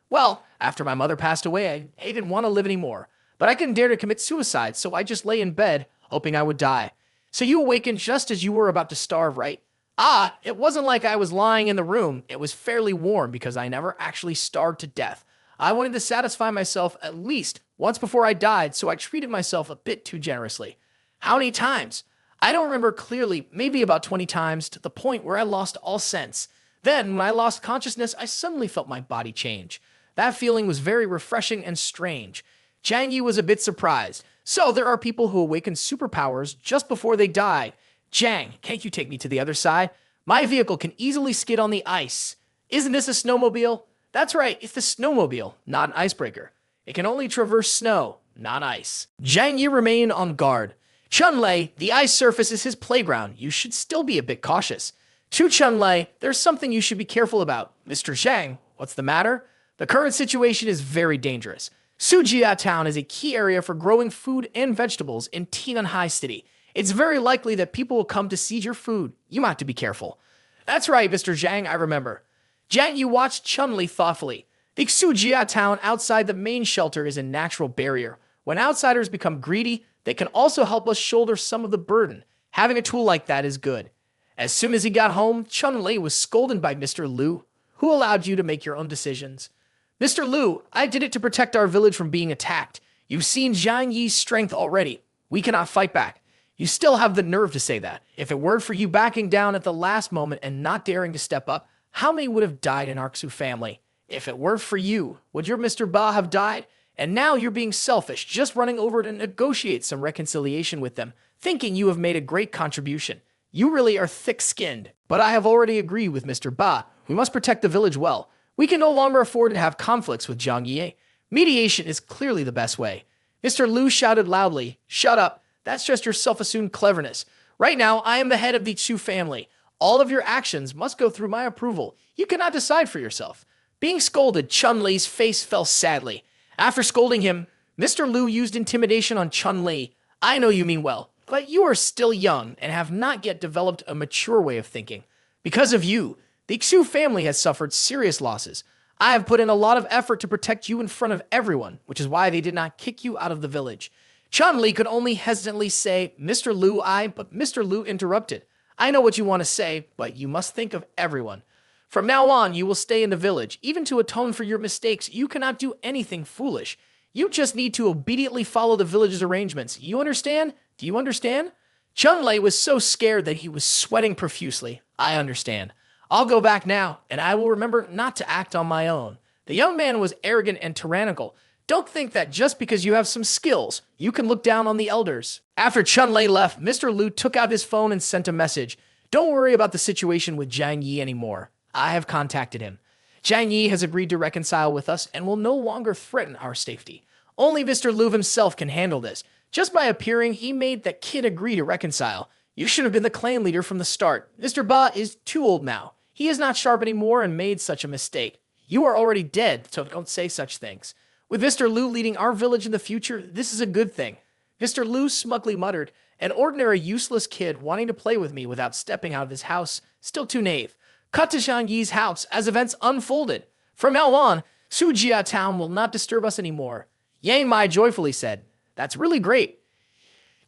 "Well, after my mother passed away, I didn't want to live anymore. But I couldn't dare to commit suicide, so I just lay in bed, hoping I would die." "So you awakened just as you were about to starve, right?" "Ah, it wasn't like I was lying in the room. It was fairly warm because I never actually starved to death. I wanted to satisfy myself at least once before I died, so I treated myself a bit too generously." "How many times?" "I don't remember clearly, maybe about 20 times, to the point where I lost all sense. Then, when I lost consciousness, I suddenly felt my body change. That feeling was very refreshing and strange." Zhang Yi was a bit surprised. "So there are people who awaken superpowers just before they die. Zhang, can't you take me to the other side? My vehicle can easily skid on the ice." "Isn't this a snowmobile?" "That's right, it's the snowmobile, not an icebreaker. It can only traverse snow, not ice." Zhang Yi remained on guard. "Chunli, the ice surface is his playground. You should still be a bit cautious." "To Chunli, there's something you should be careful about." "Mr. Zhang, what's the matter?" "The current situation is very dangerous. Sujia town is a key area for growing food and vegetables in Tiananhai City. It's very likely that people will come to seize your food. You might have to be careful." "That's right, Mr. Zhang, I remember." Zhang Yi watched Chunli thoughtfully. The Xujia town outside the main shelter is a natural barrier. When outsiders become greedy, they can also help us shoulder some of the burden. Having a tool like that is good. As soon as he got home, Chun-Li was scolded by Mr. Liu. Who allowed you to make your own decisions? Mr. Liu, I did it to protect our village from being attacked. You've seen Zhang Yi's strength already. We cannot fight back. You still have the nerve to say that. If it weren't for you backing down at the last moment and not daring to step up, how many would have died in our Xu family? If it weren't for you, would your Mr. Ba have died? And now you're being selfish, just running over to negotiate some reconciliation with them, thinking you have made a great contribution. You really are thick-skinned. But I have already agreed with Mr. Ba. We must protect the village well. We can no longer afford to have conflicts with Zhang Yi. Mediation is clearly the best way. Mr. Liu shouted loudly, "Shut up. That's just your self-assumed cleverness. Right now, I am the head of the Xu family. All of your actions must go through my approval. You cannot decide for yourself." Being scolded, Chun-Li's face fell sadly. After scolding him, Mr. Liu used intimidation on Chun-Li. "I know you mean well, but you are still young and have not yet developed a mature way of thinking. Because of you, the Xu family has suffered serious losses. I have put in a lot of effort to protect you in front of everyone, which is why they did not kick you out of the village." Chun-Li could only hesitantly say, "Mr. Liu, but Mr. Liu interrupted. "I know what you want to say, but you must think of everyone. From now on, you will stay in the village. Even to atone for your mistakes, you cannot do anything foolish. You just need to obediently follow the village's arrangements. You understand? Do you understand?" Chun-Li was so scared that he was sweating profusely. "I understand. I'll go back now, and I will remember not to act on my own." The young man was arrogant and tyrannical. Don't think that just because you have some skills, you can look down on the elders. After Chun-Li left, Mr. Liu took out his phone and sent a message. "Don't worry about the situation with Zhang Yi anymore. I have contacted him. Zhang Yi has agreed to reconcile with us and will no longer threaten our safety. Only Mr. Liu himself can handle this. Just by appearing, he made that kid agree to reconcile. You should have been the clan leader from the start. Mr. Ba is too old now. He is not sharp anymore and made such a mistake. You are already dead, so don't say such things. With Mr. Liu leading our village in the future, this is a good thing." Mr. Liu smugly muttered, "An ordinary useless kid wanting to play with me without stepping out of his house. Still too naive." Cut to Zhang Yi's house as events unfolded. From now on, Xujia town will not disturb us anymore. Yang Mai joyfully said, "That's really great."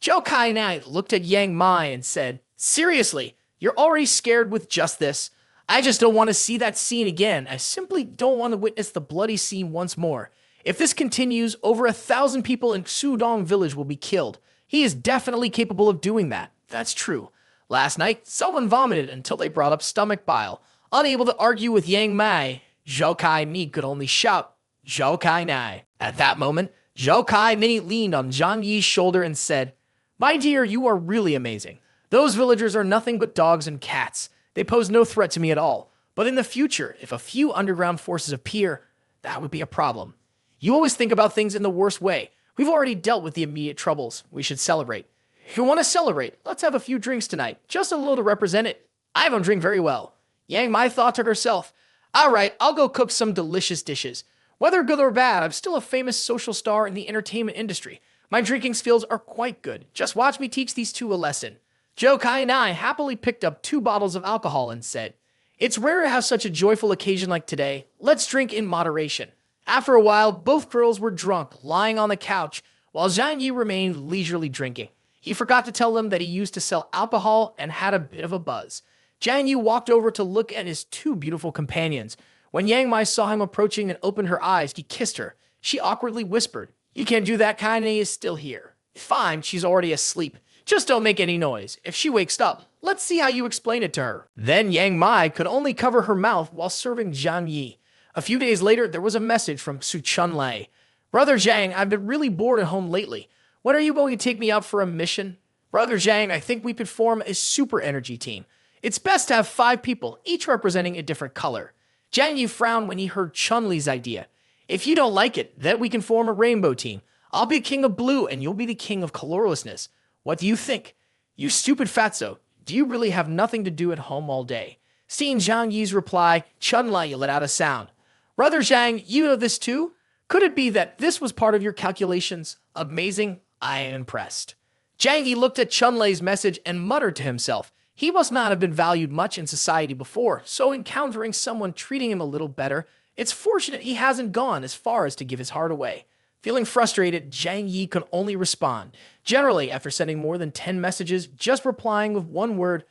Zhou Kai Nai looked at Yang Mai and said, "Seriously, you're already scared with just this? I just don't want to see that scene again. I simply don't want to witness the bloody scene once more. If this continues, over 1,000 people in Xudong village will be killed. He is definitely capable of doing that. That's true. Last night, someone vomited until they brought up stomach bile. Unable to argue with Yang Mai, Zhou Kai Ni could only shout, 'Zhou Kai Nai.' At that moment, Zhou Kai Ni leaned on Zhang Yi's shoulder and said, 'My dear, you are really amazing. Those villagers are nothing but dogs and cats. They pose no threat to me at all. But in the future, if a few underground forces appear, that would be a problem. You always think about things in the worst way. We've already dealt with the immediate troubles. We should celebrate. If you want to celebrate, let's have a few drinks tonight. Just a little to represent it. I don't drink very well.' Yang Mai thought to herself, 'All right, I'll go cook some delicious dishes. Whether good or bad, I'm still a famous social star in the entertainment industry. My drinking skills are quite good. Just watch me teach these two a lesson.' Zhou Kai and I happily picked up 2 bottles of alcohol and said, 'It's rare to have such a joyful occasion like today. Let's drink in moderation.' After a while, both girls were drunk, lying on the couch, while Zhang Yi remained leisurely drinking. He forgot to tell them that he used to sell alcohol and had a bit of a buzz. Zhang Yi walked over to look at his 2 beautiful companions. When Yang Mai saw him approaching and opened her eyes, he kissed her. She awkwardly whispered, 'You can't do that, Kaine is still here.' 'Fine, she's already asleep. Just don't make any noise. If she wakes up, let's see how you explain it to her.' Then Yang Mai could only cover her mouth while serving Zhang Yi. A few days later, there was a message from Su Chun-Lai. 'Brother Zhang, I've been really bored at home lately. When are you going to take me out for a mission?' 'Brother Zhang, I think we could form a super energy team. It's best to have 5 people, each representing a different color.' Zhang Yi frowned when he heard Chun-Li's idea. 'If you don't like it, then we can form a rainbow team. I'll be king of blue and you'll be the king of colorlessness. What do you think?' 'You stupid fatso, do you really have nothing to do at home all day?' Seeing Zhang Yi's reply, Chun-Li let out a sound. 'Brother Zhang, you know this too? Could it be that this was part of your calculations? Amazing. I am impressed.' Zhang Yi looked at Chun-Li's message and muttered to himself. He must not have been valued much in society before, so encountering someone treating him a little better It's fortunate he hasn't gone as far as to give his heart away. Feeling frustrated, Zhang Yi could only respond. Generally, after sending more than 10 messages, just replying with one word,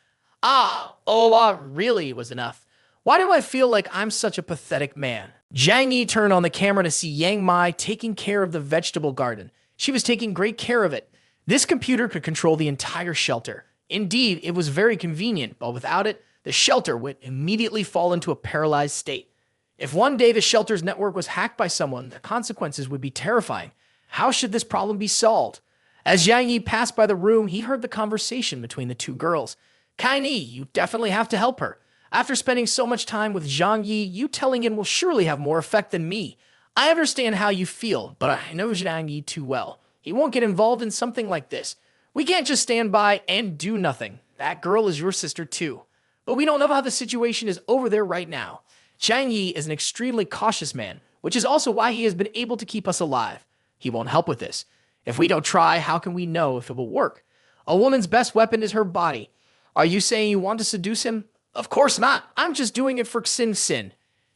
really was enough. Why do I feel like I'm such a pathetic man? Zhang Yi turned on the camera to see Yang Mai taking care of the vegetable garden. She was taking great care of it. This computer could control the entire shelter. Indeed, it was very convenient, but without it, the shelter would immediately fall into a paralyzed state. If one day the shelter's network was hacked by someone, the consequences would be terrifying. How should this problem be solved? As Zhang Yi passed by the room, he heard the conversation between the two girls. Kaini, you definitely have to help her. After spending so much time with Zhang Yi, you telling in will surely have more effect than me. I understand how you feel, but I know Zhang Yi too well. He won't get involved in something like this. We can't just stand by and do nothing. That girl is your sister too. But we don't know how the situation is over there right now. Zhang Yi is an extremely cautious man, which is also why he has been able to keep us alive. He won't help with this. If we don't try, how can we know if it will work? A woman's best weapon is her body. Are you saying you want to seduce him? Of course not. I'm just doing it for Sin.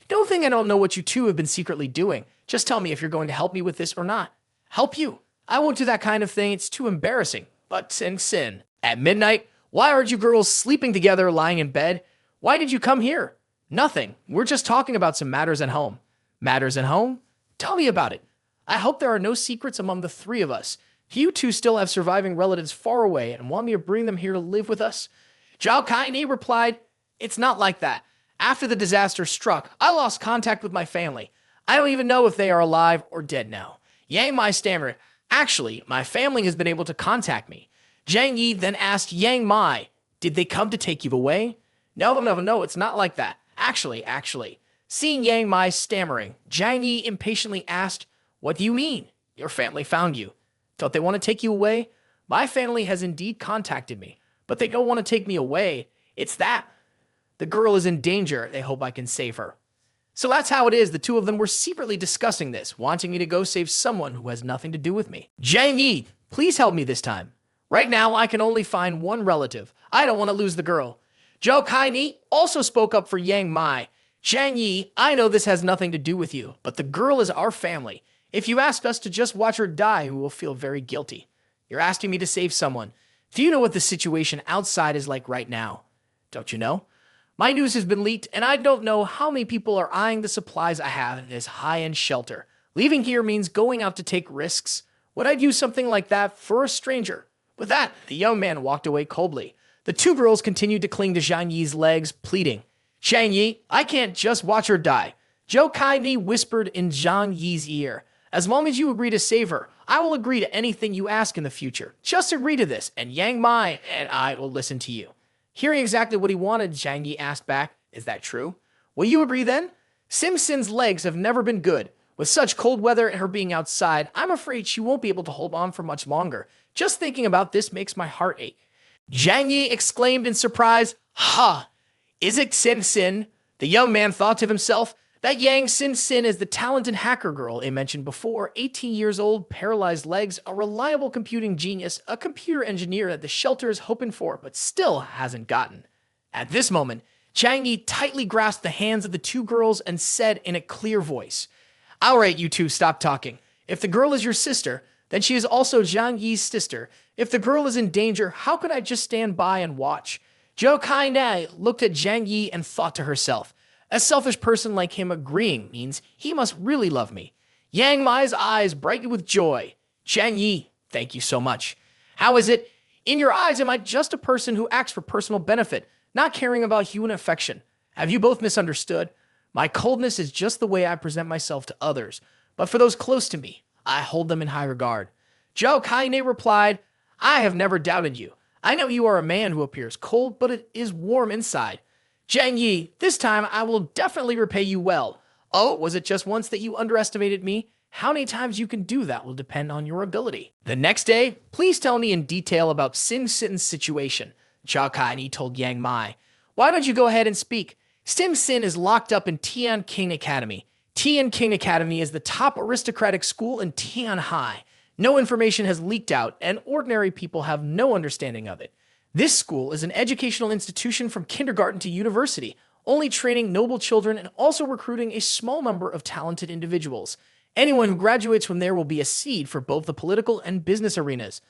Don't think I don't know what you two have been secretly doing. Just tell me if you're going to help me with this or not. Help you? I won't do that kind of thing. It's too embarrassing. But Sin. At midnight, why aren't you girls sleeping together lying in bed? Why did you come here? Nothing. We're just talking about some matters at home. Matters at home? Tell me about it. I hope there are no secrets among the three of us. You two still have surviving relatives far away and want me to bring them here to live with us? Zhao Kaini replied, it's not like that. After the disaster struck, I lost contact with my family. I don't even know if they are alive or dead now. Yang Mai stammered, actually, my family has been able to contact me. Zhang Yi then asked Yang Mai, did they come to take you away? No, it's not like that. Actually. Seeing Yang Mai stammering, Zhang Yi impatiently asked, what do you mean? Your family found you. Don't they want to take you away? My family has indeed contacted me, but they don't want to take me away. It's that. The girl is in danger. They hope I can save her. So that's how it is. The two of them were secretly discussing this, wanting me to go save someone who has nothing to do with me. Zhang Yi, please help me this time. Right now, I can only find one relative. I don't want to lose the girl. Zhou Kaini also spoke up for Yang Mai. Zhang Yi, I know this has nothing to do with you, but the girl is our family. If you ask us to just watch her die, we will feel very guilty. You're asking me to save someone. Do you know what the situation outside is like right now? Don't you know? My news has been leaked, and I don't know how many people are eyeing the supplies I have in this high-end shelter. Leaving here means going out to take risks. Would I do something like that for a stranger? With that, the young man walked away coldly. The two girls continued to cling to Zhang Yi's legs, pleading, Zhang Yi, I can't just watch her die. Zhou Kaini whispered in Zhang Yi's ear, as long as you agree to save her, I will agree to anything you ask in the future. Just agree to this, and Yang Mai and I will listen to you. Hearing exactly what he wanted, Zhang Yi asked back, is that true? Will you agree then? Sin's legs have never been good. With such cold weather and her being outside, I'm afraid she won't be able to hold on for much longer. Just thinking about this makes my heart ache. Zhang Yi exclaimed in surprise, ha! Is it Sin? The young man thought to himself, that Yang Sin is the talented hacker girl I mentioned before, 18 years old, paralyzed legs, a reliable computing genius, a computer engineer that the shelter is hoping for, but still hasn't gotten. At this moment, Zhang Yi tightly grasped the hands of the two girls and said in a clear voice, all right, you two, stop talking. If the girl is your sister, then she is also Zhang Yi's sister. If the girl is in danger, how could I just stand by and watch? Zhou Kainai looked at Zhang Yi and thought to herself, a selfish person like him agreeing means he must really love me. Yang Mai's eyes brightened with joy. Zhang Yi, thank you so much. How is it? In your eyes, am I just a person who acts for personal benefit, not caring about human affection? Have you both misunderstood? My coldness is just the way I present myself to others, but for those close to me, I hold them in high regard. Zhou Kaine replied, I have never doubted you. I know you are a man who appears cold, but it is warm inside. Zhang Yi, this time I will definitely repay you well. Oh, was it just once that you underestimated me? How many times you can do that will depend on your ability. The next day, please tell me in detail about Sin's situation. Zhao Kaini told Yang Mai. Why don't you go ahead and speak? Sin is locked up in Tian King Academy. Tian King Academy is the top aristocratic school in Tian High. No information has leaked out, and ordinary people have no understanding of it. This school is an educational institution from kindergarten to university. only training noble children and also recruiting a small number of talented individuals. Anyone who graduates from there will be a seed for both the political and business arenas.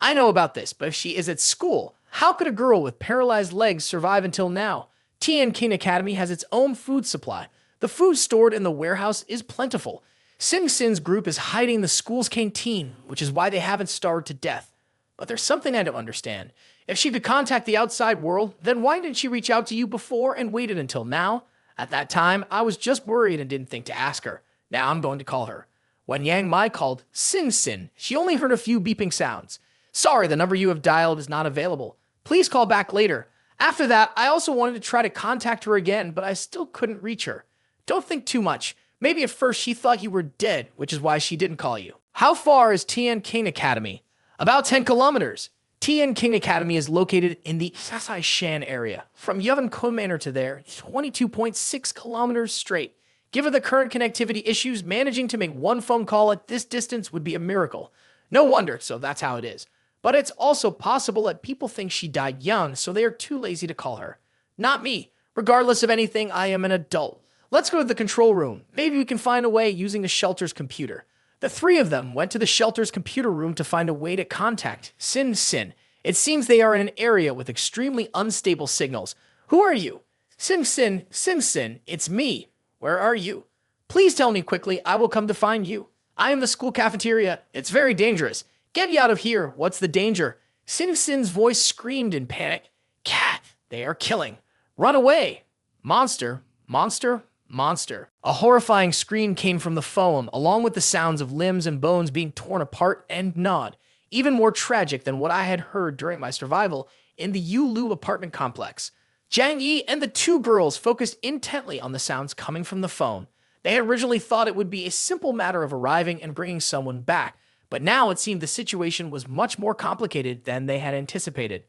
I know about this, but if she is at school, how could a girl with paralyzed legs survive until now? Tian King Academy has its own food supply. The food stored in the warehouse is plentiful. Sing Sin's group is hiding the school's canteen, which is why they haven't starved to death. But there's something I don't understand. If she could contact the outside world, then why didn't she reach out to you before and waited until now? At that time, I was just worried and didn't think to ask her. Now I'm going to call her. When Yang Mai called Sing Sin, she only heard a few beeping sounds. Sorry, the number you have dialed is not available. Please call back later. After that, I also wanted to try to contact her again, but I still couldn't reach her. Don't think too much. Maybe at first she thought you were dead, which is why she didn't call you. How far is Tian King Academy? About 10 kilometers. Tian King Academy is located in the Sasaishan area. From Yeonko Manor to there, 22.6 kilometers straight. Given the current connectivity issues, managing to make one phone call at this distance would be a miracle. No wonder, so that's how it is. But it's also possible that people think she died young, so they are too lazy to call her. Not me. Regardless of anything, I am an adult. Let's go to the control room. Maybe we can find a way using the shelter's computer. The three of them went to the shelter's computer room to find a way to contact Sin Sin. It seems they are in an area with extremely unstable signals. Who are you? Sin Sin, it's me. Where are you? Please tell me quickly, I will come to find you. I am the school cafeteria. It's very dangerous. Get me out of here. What's the danger? Sin Sin's voice screamed in panic. Cat, they are killing. Run away. Monster, monster, monster. A horrifying scream came from the phone, along with the sounds of limbs and bones being torn apart and gnawed. Even more tragic than what I had heard during my survival in the Yulu apartment complex. Zhang Yi and the two girls focused intently on the sounds coming from the phone. They had originally thought it would be a simple matter of arriving and bringing someone back, but now it seemed the situation was much more complicated than they had anticipated.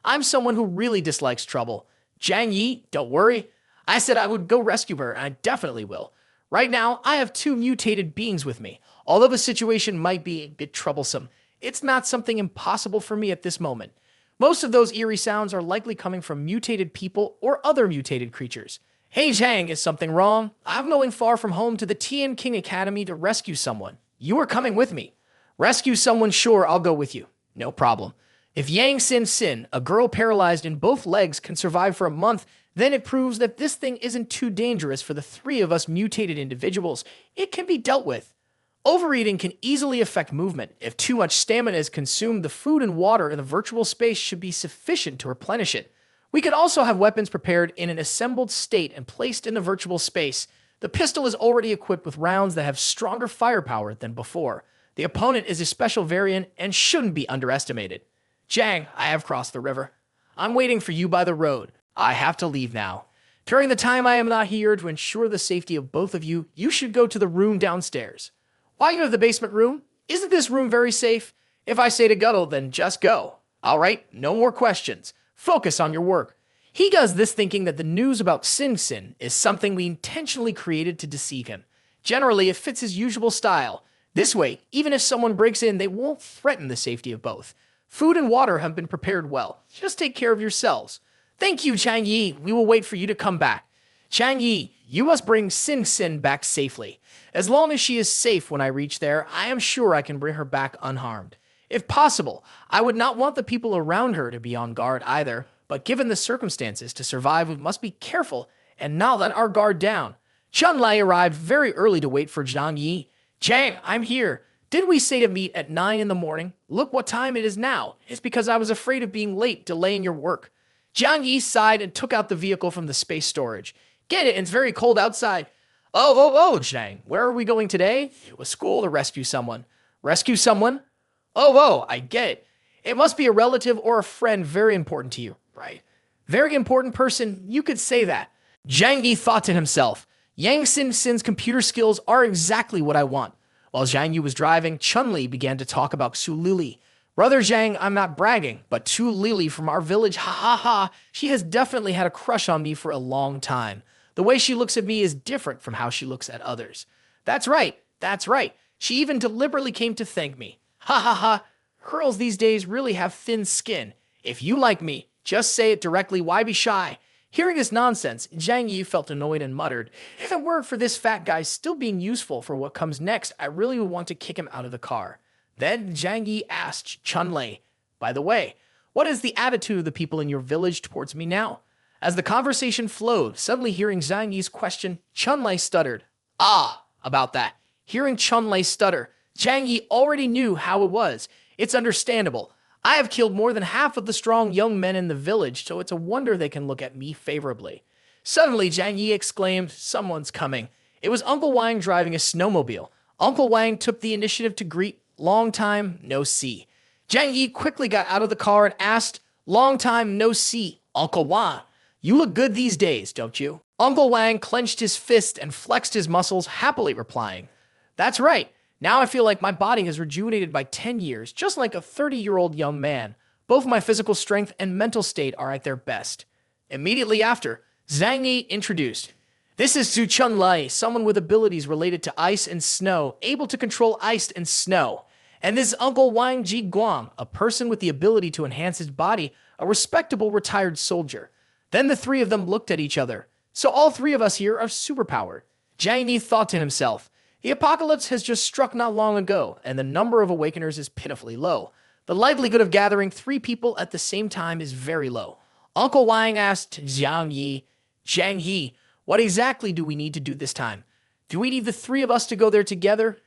I'm someone who really dislikes trouble. Zhang Yi, don't worry. I said I would go rescue her, and I definitely will. Right now, I have two mutated beings with me. Although the situation might be a bit troublesome, it's not something impossible for me at this moment. Most of those eerie sounds are likely coming from mutated people or other mutated creatures. Hey Zhang, is something wrong? I'm going far from home to the Tian King Academy to rescue someone. You are coming with me. Rescue someone, sure, I'll go with you. No problem. If Yang Sin, a girl paralyzed in both legs, can survive for a month, then it proves that this thing isn't too dangerous for the three of us mutated individuals. It can be dealt with. Overeating can easily affect movement. If too much stamina is consumed, the food and water in the virtual space should be sufficient to replenish it. We could also have weapons prepared in an assembled state and placed in the virtual space. The pistol is already equipped with rounds that have stronger firepower than before. The opponent is a special variant and shouldn't be underestimated. Zhang, I have crossed the river. I'm waiting for you by the road. I have to leave now. During the time I am not here, to ensure the safety of both of you, you should go to the room downstairs. Why you have the basement room? Isn't this room very safe? If I say to Guttle, then just go. All right, no more questions. Focus on your work. He does this thinking that the news about Sin is something we intentionally created to deceive him. Generally, it fits his usual style. This way, even if someone breaks in, they won't threaten the safety of both. Food and water have been prepared well. Just take care of yourselves. Thank you, Zhang Yi. We will wait for you to come back. Zhang Yi, you must bring Sin back safely. As long as she is safe when I reach there, I am sure I can bring her back unharmed. If possible, I would not want the people around her to be on guard either, but given the circumstances, to survive we must be careful and not let our guard down. Chun-Lai arrived very early to wait for Zhang Yi. Zhang, I'm here. Did we say to meet at 9 in the morning? Look what time it is now. It's because I was afraid of being late, delaying your work. Zhang Yi sighed and took out the vehicle from the space storage. Get it, it's very cold outside. Oh, Zhang, where are we going today? To a school to rescue someone. Rescue someone? Oh, I get it. It must be a relative or a friend very important to you, right? Very important person, you could say that. Zhang Yi thought to himself, Yang Sin's computer skills are exactly what I want. While Zhang Yi was driving, Chun-Li began to talk about Su Lili. Brother Zhang, I'm not bragging, but Su Lili from our village, she has definitely had a crush on me for a long time. The way she looks at me is different from how she looks at others. That's right. She even deliberately came to thank me. Girls these days really have thin skin. If you like me, just say it directly, why be shy? Hearing this nonsense, Zhang Yi felt annoyed and muttered, "If it weren't for this fat guy still being useful for what comes next, I really would want to kick him out of the car." Then Zhang Yi asked Chunlei, "By the way, what is the attitude of the people in your village towards me now?" As the conversation flowed, suddenly hearing Zhang Yi's question, Chunlei stuttered. About that. Hearing Chunlei stutter, Zhang Yi already knew how it was. It's understandable. I have killed more than half of the strong young men in the village, so it's a wonder they can look at me favorably. Suddenly, Zhang Yi exclaimed, "Someone's coming." It was Uncle Wang driving a snowmobile. Uncle Wang took the initiative to greet, "Long time, no see." Zhang Yi quickly got out of the car and asked, "Long time, no see, Uncle Wang. You look good these days, don't you?" Uncle Wang clenched his fist and flexed his muscles, happily replying, "That's right. Now I feel like my body has rejuvenated by 10 years, just like a 30-year-old young man. Both my physical strength and mental state are at their best." Immediately after, Zhang Yi introduced, "This is Zhu Chunlei, someone with abilities related to ice and snow, able to control ice and snow. And this is Uncle Wang Ji Guang, a person with the ability to enhance his body, a respectable retired soldier." Then the three of them looked at each other. "So all three of us here are superpowered." Zhang Yi thought to himself, "The apocalypse has just struck not long ago, and the number of awakeners is pitifully low. The likelihood of gathering 3 people at the same time is very low." Uncle Wang asked Zhang Yi, "What exactly do we need to do this time? Do we need the 3 of us to go there together?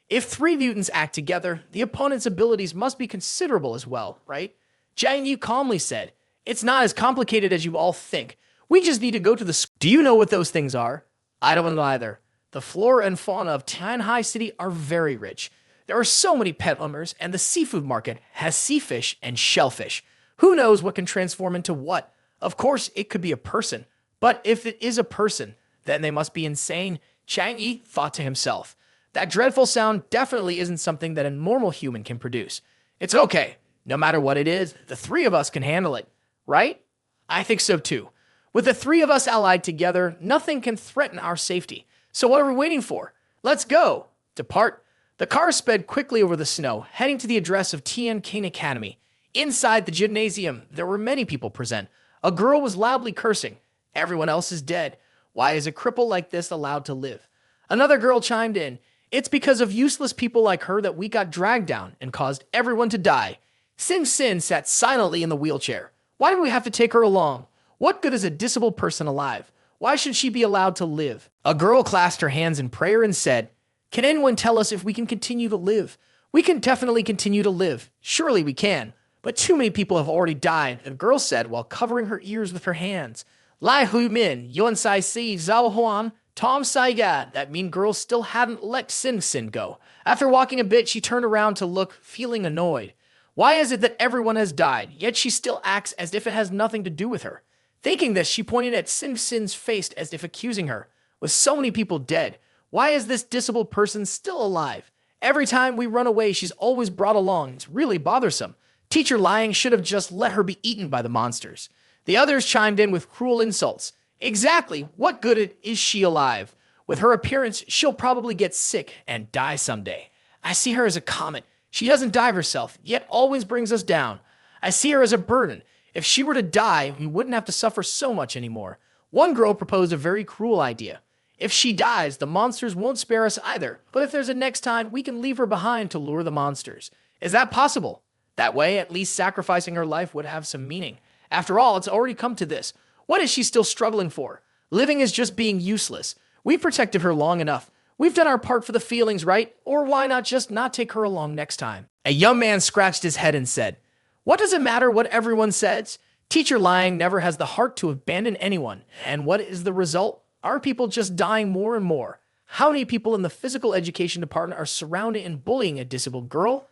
If 3 mutants act together, the opponent's abilities must be considerable as well, right?" Zhang Yi calmly said, "It's not as complicated as you all think. We just need to go to the school." "Do you know what those things are?" "I don't know either. The flora and fauna of Tianhai City are very rich. There are so many pet owners, and the seafood market has sea fish and shellfish. Who knows what can transform into what? Of course, it could be a person. But if it is a person, then they must be insane." Zhang Yi thought to himself, "That dreadful sound definitely isn't something that a normal human can produce. It's okay. No matter what it is, the 3 of us can handle it. Right?" "I think so too. With the 3 of us allied together, nothing can threaten our safety. So what are we waiting for? Let's go." Depart. The car sped quickly over the snow, heading to the address of Tian King Academy. Inside the gymnasium, there were many people present. A girl was loudly cursing. "Everyone else is dead. Why is a cripple like this allowed to live?" Another girl chimed in, "It's because of useless people like her that we got dragged down and caused everyone to die." Sin Sin sat silently in the wheelchair. "Why do we have to take her along? What good is a disabled person alive? Why should she be allowed to live?" A girl clasped her hands in prayer and said, "Can anyone tell us if we can continue to live? We can definitely continue to live. Surely we can. But too many people have already died," the girl said while covering her ears with her hands. "Lai Hu Min, Yuan Sai Si, Zhao Huan, Tom Sai Ga." That mean girl still hadn't let Sin Sin go. After walking a bit, she turned around to look, feeling annoyed. Why is it that everyone has died, yet she still acts as if it has nothing to do with her? Thinking this, she pointed at Sin Sin's face as if accusing her. With so many people dead, why is this disabled person still alive? Every time we run away, she's always brought along. It's really bothersome. Teacher Lying should have just let her be eaten by the monsters. The others chimed in with cruel insults. Exactly, what good is she alive? With her appearance, she'll probably get sick and die someday. I see her as a comet. She doesn't die herself, yet always brings us down. I see her as a burden. If she were to die, we wouldn't have to suffer so much anymore. One girl proposed a very cruel idea. If she dies, the monsters won't spare us either. But if there's a next time, we can leave her behind to lure the monsters. Is that possible? That way, at least sacrificing her life would have some meaning. After all, it's already come to this. What is she still struggling for? Living is just being useless. We've protected her long enough. We've done our part for the feelings, right? Or why not just not take her along next time?" A young man scratched his head and said, "What does it matter what everyone says? Teacher Lying never has the heart to abandon anyone. And what is the result? Our people just dying more and more. How many people in the physical education department are surrounding and bullying a disabled girl?"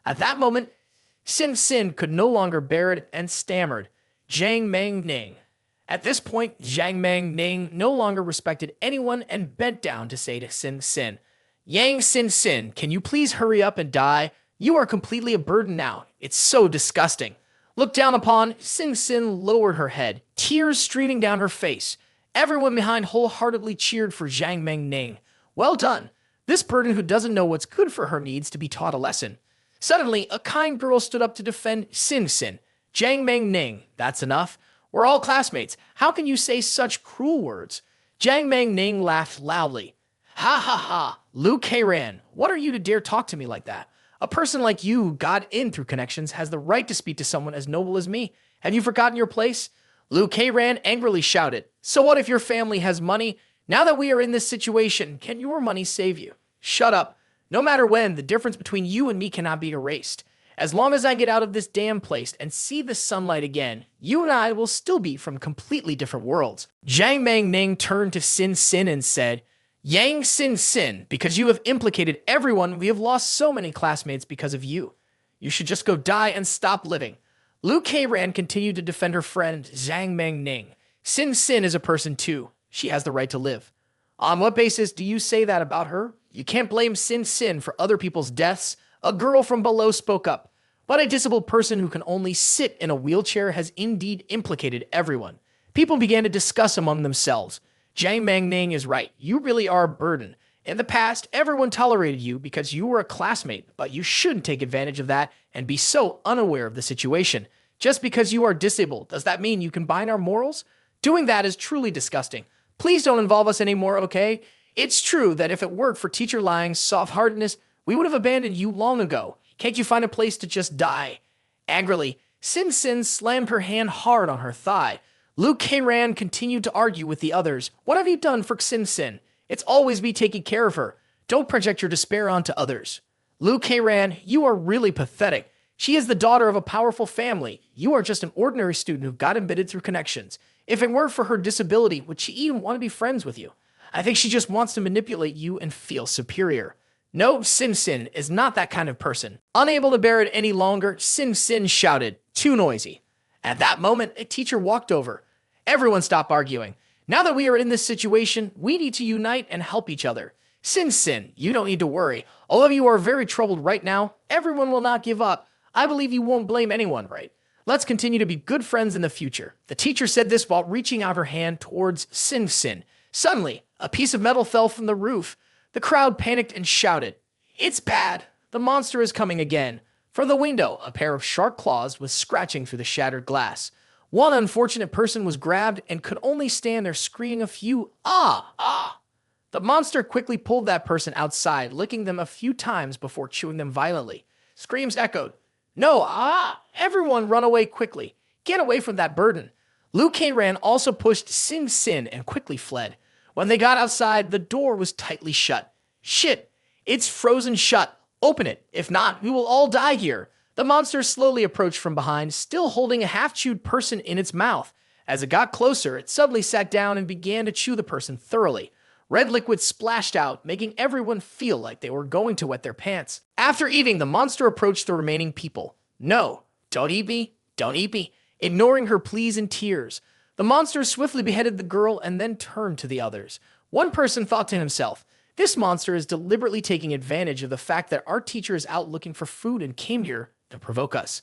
At that moment, Sin Sin could no longer bear it and stammered, "Zhang Mang Ning." At this point, Zhang Mang Ning no longer respected anyone and bent down to say to Sin Sin, "Yang Sin Sin, can you please hurry up and die? You are completely a burden now. It's so disgusting." Looked down upon, Sin Sin lowered her head, tears streaming down her face. Everyone behind wholeheartedly cheered for Zhang Mang Ning. Well done. This burden who doesn't know what's good for her needs to be taught a lesson. Suddenly, a kind girl stood up to defend Sin Sin. "Zhang Mang Ning, that's enough. We're all classmates. How can you say such cruel words? Zhang Ning laughed loudly. Ha ha ha, Liu Keiran, what are you to dare talk to me like that? A person like you who got in through connections has the right to speak to someone as noble as me. Have you forgotten your place? Liu Keiran angrily shouted. So what if your family has money? Now that we are in this situation, can your money save you? Shut up. No matter when, the difference between you and me cannot be erased. As long as I get out of this damn place and see the sunlight again, you and I will still be from completely different worlds. Zhang Ning turned to Sin Sin and said, Yang Sin Sin, because you have implicated everyone, we have lost so many classmates because of you. You should just go die and stop living. Liu Keiran continued to defend her friend Zhang Ning. Sin Sin is a person too. She has the right to live. On what basis do you say that about her? You can't blame Sin Sin for other people's deaths. A girl from below spoke up. But a disabled person who can only sit in a wheelchair has indeed implicated everyone. People began to discuss among themselves. Zhang Ning is right. You really are a burden. In the past, everyone tolerated you because you were a classmate, but you shouldn't take advantage of that and be so unaware of the situation. Just because you are disabled, does that mean you can bind our morals? Doing that is truly disgusting. Please don't involve us anymore, okay? It's true that if it weren't for teacher Liang's soft-heartedness, we would have abandoned you long ago. Can't you find a place to just die? Angrily, Sin Sin slammed her hand hard on her thigh. Liu Keiran continued to argue with the others. What have you done for Sin Sin? It's always be taking care of her. Don't project your despair onto others. Liu Keiran, you are really pathetic. She is the daughter of a powerful family. You are just an ordinary student who got embedded through connections. If it weren't for her disability, would she even want to be friends with you? I think she just wants to manipulate you and feel superior. No, Sin Sin is not that kind of person. Unable to bear it any longer, Sin Sin shouted, too noisy. At that moment, a teacher walked over. Everyone stopped arguing. Now that we are in this situation, we need to unite and help each other. Sin Sin, you don't need to worry. Although you are very troubled right now, everyone will not give up. I believe you won't blame anyone, right? Let's continue to be good friends in the future. The teacher said this while reaching out her hand towards Sin Sin. Suddenly, a piece of metal fell from the roof. The crowd panicked and shouted, It's bad! The monster is coming again. From the window, a pair of sharp claws was scratching through the shattered glass. One unfortunate person was grabbed and could only stand there screaming a few, ah, ah. The monster quickly pulled that person outside, licking them a few times before chewing them violently. Screams echoed, No, ah! Everyone run away quickly. Get away from that burden. Liu Keiran also pushed Sin Sin and quickly fled. When they got outside, the door was tightly shut. Shit, it's frozen shut. Open it. If not, we will all die here. The monster slowly approached from behind, still holding a half-chewed person in its mouth. As it got closer, it suddenly sat down and began to chew the person thoroughly. Red liquid splashed out, making everyone feel like they were going to wet their pants. After eating, the monster approached the remaining people. No, don't eat me, don't eat me. Ignoring her pleas and tears, the monster swiftly beheaded the girl and then turned to the others. One person thought to himself, this monster is deliberately taking advantage of the fact that our teacher is out looking for food and came here to provoke us.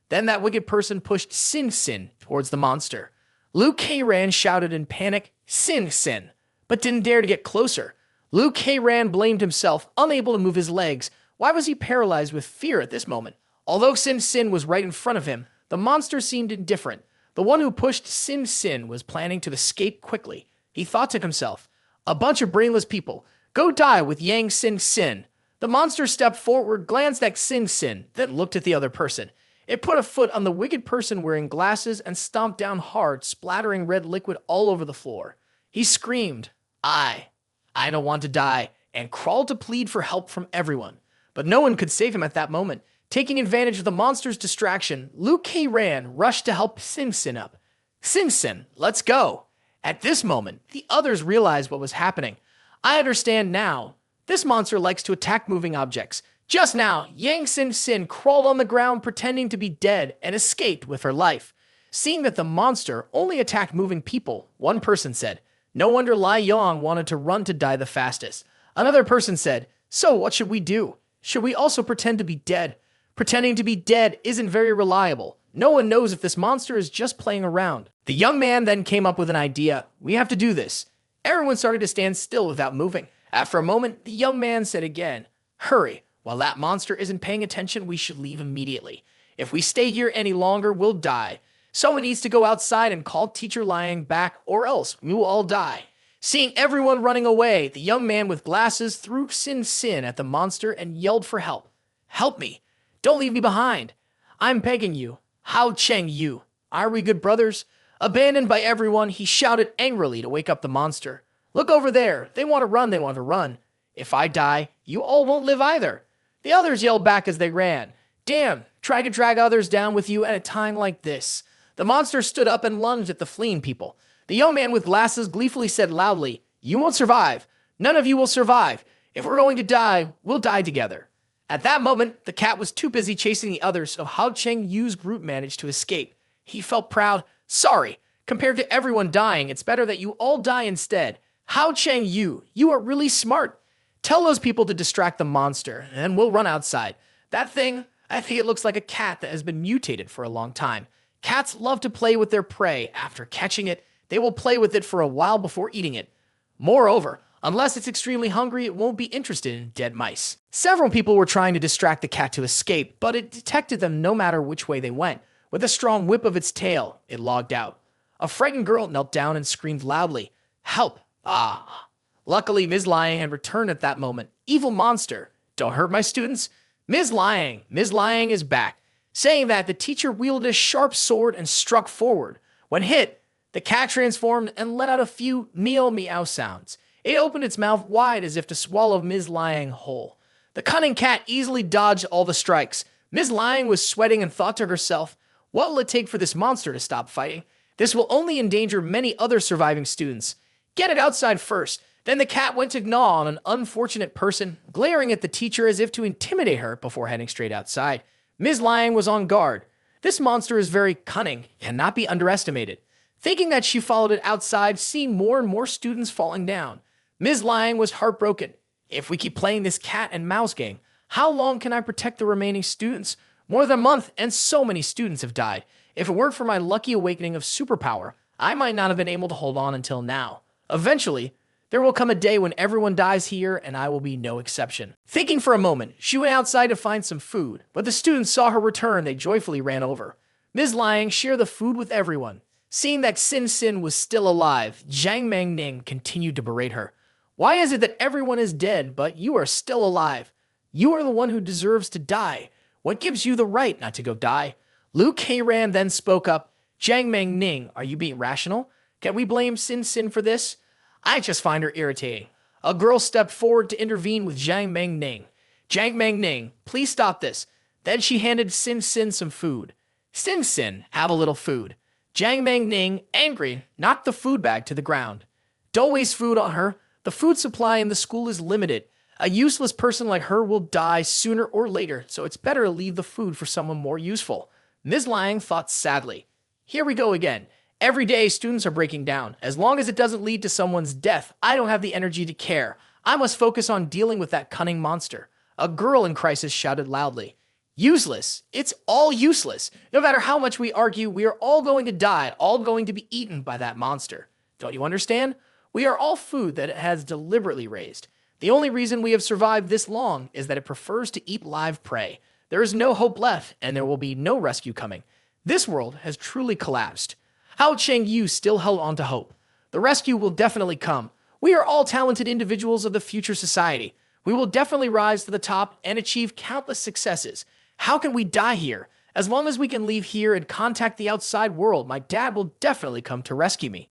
Then that wicked person pushed Sin Sin towards the monster. Liu Keiran shouted in panic, Sin Sin, but didn't dare to get closer. Liu Keiran blamed himself, unable to move his legs. Why was he paralyzed with fear at this moment? Although Sin Sin was right in front of him, the monster seemed indifferent. The one who pushed Sin Sin was planning to escape quickly. He thought to himself, a bunch of brainless people. Go die with Yang Sin Sin. The monster stepped forward, glanced at Sin Sin, then looked at the other person. It put a foot on the wicked person wearing glasses and stomped down hard, splattering red liquid all over the floor. He screamed, I don't want to die, and crawled to plead for help from everyone. But no one could save him at that moment. Taking advantage of the monster's distraction, Liu Keiran rushed to help Sin Sin up. Sin Sin, let's go. At this moment, the others realized what was happening. I understand now. This monster likes to attack moving objects. Just now, Yang Sin Sin crawled on the ground pretending to be dead and escaped with her life. Seeing that the monster only attacked moving people, one person said, no wonder Lai Yong wanted to run to die the fastest. Another person said, so what should we do? Should we also pretend to be dead? Pretending to be dead isn't very reliable. No one knows if this monster is just playing around. The young man then came up with an idea. We have to do this. Everyone started to stand still without moving. After a moment, the young man said again, hurry. While that monster isn't paying attention, we should leave immediately. If we stay here any longer, we'll die. Someone needs to go outside and call Teacher Lying back, or else we will all die. Seeing everyone running away, the young man with glasses threw Sin Sin at the monster and yelled for help. Help me. Don't leave me behind. I'm begging you. Hao Cheng Yu. Are we good brothers? Abandoned by everyone, he shouted angrily to wake up the monster. Look over there. They want to run, they want to run. If I die, you all won't live either. The others yelled back as they ran. Damn, try to drag others down with you at a time like this. The monster stood up and lunged at the fleeing people. The young man with glasses gleefully said loudly, You won't survive. None of you will survive. If we're going to die, we'll die together. At that moment, the cat was too busy chasing the others, so Hao Cheng Yu's group managed to escape. He felt proud. Sorry, compared to everyone dying, it's better that you all die instead. Hao Cheng Yu, you are really smart. Tell those people to distract the monster, and we'll run outside. That thing, I think it looks like a cat that has been mutated for a long time. Cats love to play with their prey. After catching it, they will play with it for a while before eating it. Moreover, unless it's extremely hungry, it won't be interested in dead mice. Several people were trying to distract the cat to escape, but it detected them no matter which way they went. With a strong whip of its tail, it logged out. A frightened girl knelt down and screamed loudly, Help! Ah! Luckily, Ms. Lying had returned at that moment. Evil monster! Don't hurt my students! Ms. Lying is back. Saying that, the teacher wielded a sharp sword and struck forward. When hit, the cat transformed and let out a few meow sounds. It opened its mouth wide as if to swallow Ms. Lying whole. The cunning cat easily dodged all the strikes. Ms. Lying was sweating and thought to herself, what will it take for this monster to stop fighting? This will only endanger many other surviving students. Get it outside first. Then the cat went to gnaw on an unfortunate person, glaring at the teacher as if to intimidate her before heading straight outside. Ms. Lying was on guard. This monster is very cunning, cannot be underestimated. Thinking that she followed it outside, seeing more and more students falling down. Ms. Lying was heartbroken. If we keep playing this cat and mouse game, how long can I protect the remaining students? More than a month, and so many students have died. If it weren't for my lucky awakening of superpower, I might not have been able to hold on until now. Eventually, there will come a day when everyone dies here, and I will be no exception. Thinking for a moment, she went outside to find some food, but the students saw her return, they joyfully ran over. Ms. Lying shared the food with everyone. Seeing that Sin Sin was still alive, Zhang Ning continued to berate her. Why is it that everyone is dead, but you are still alive? You are the one who deserves to die. What gives you the right not to go die? Liu Keiran then spoke up. Zhang Ning, are you being rational? Can we blame Sin Sin for this? I just find her irritating. A girl stepped forward to intervene with Zhang Ning. Zhang Ning, please stop this. Then she handed Sin Sin some food. Sin Sin, have a little food. Zhang Ning, angry, knocked the food bag to the ground. Don't waste food on her. The food supply in the school is limited. A useless person like her will die sooner or later, so it's better to leave the food for someone more useful. Ms. Lying thought sadly. Here we go again. Every day, students are breaking down. As long as it doesn't lead to someone's death, I don't have the energy to care. I must focus on dealing with that cunning monster. A girl in crisis shouted loudly. Useless. It's all useless. No matter how much we argue, we are all going to die, all going to be eaten by that monster. Don't you understand? We are all food that it has deliberately raised. The only reason we have survived this long is that it prefers to eat live prey. There is no hope left, and there will be no rescue coming. This world has truly collapsed. Hao Cheng Yu still held on to hope. The rescue will definitely come. We are all talented individuals of the future society. We will definitely rise to the top and achieve countless successes. How can we die here? As long as we can leave here and contact the outside world, my dad will definitely come to rescue me.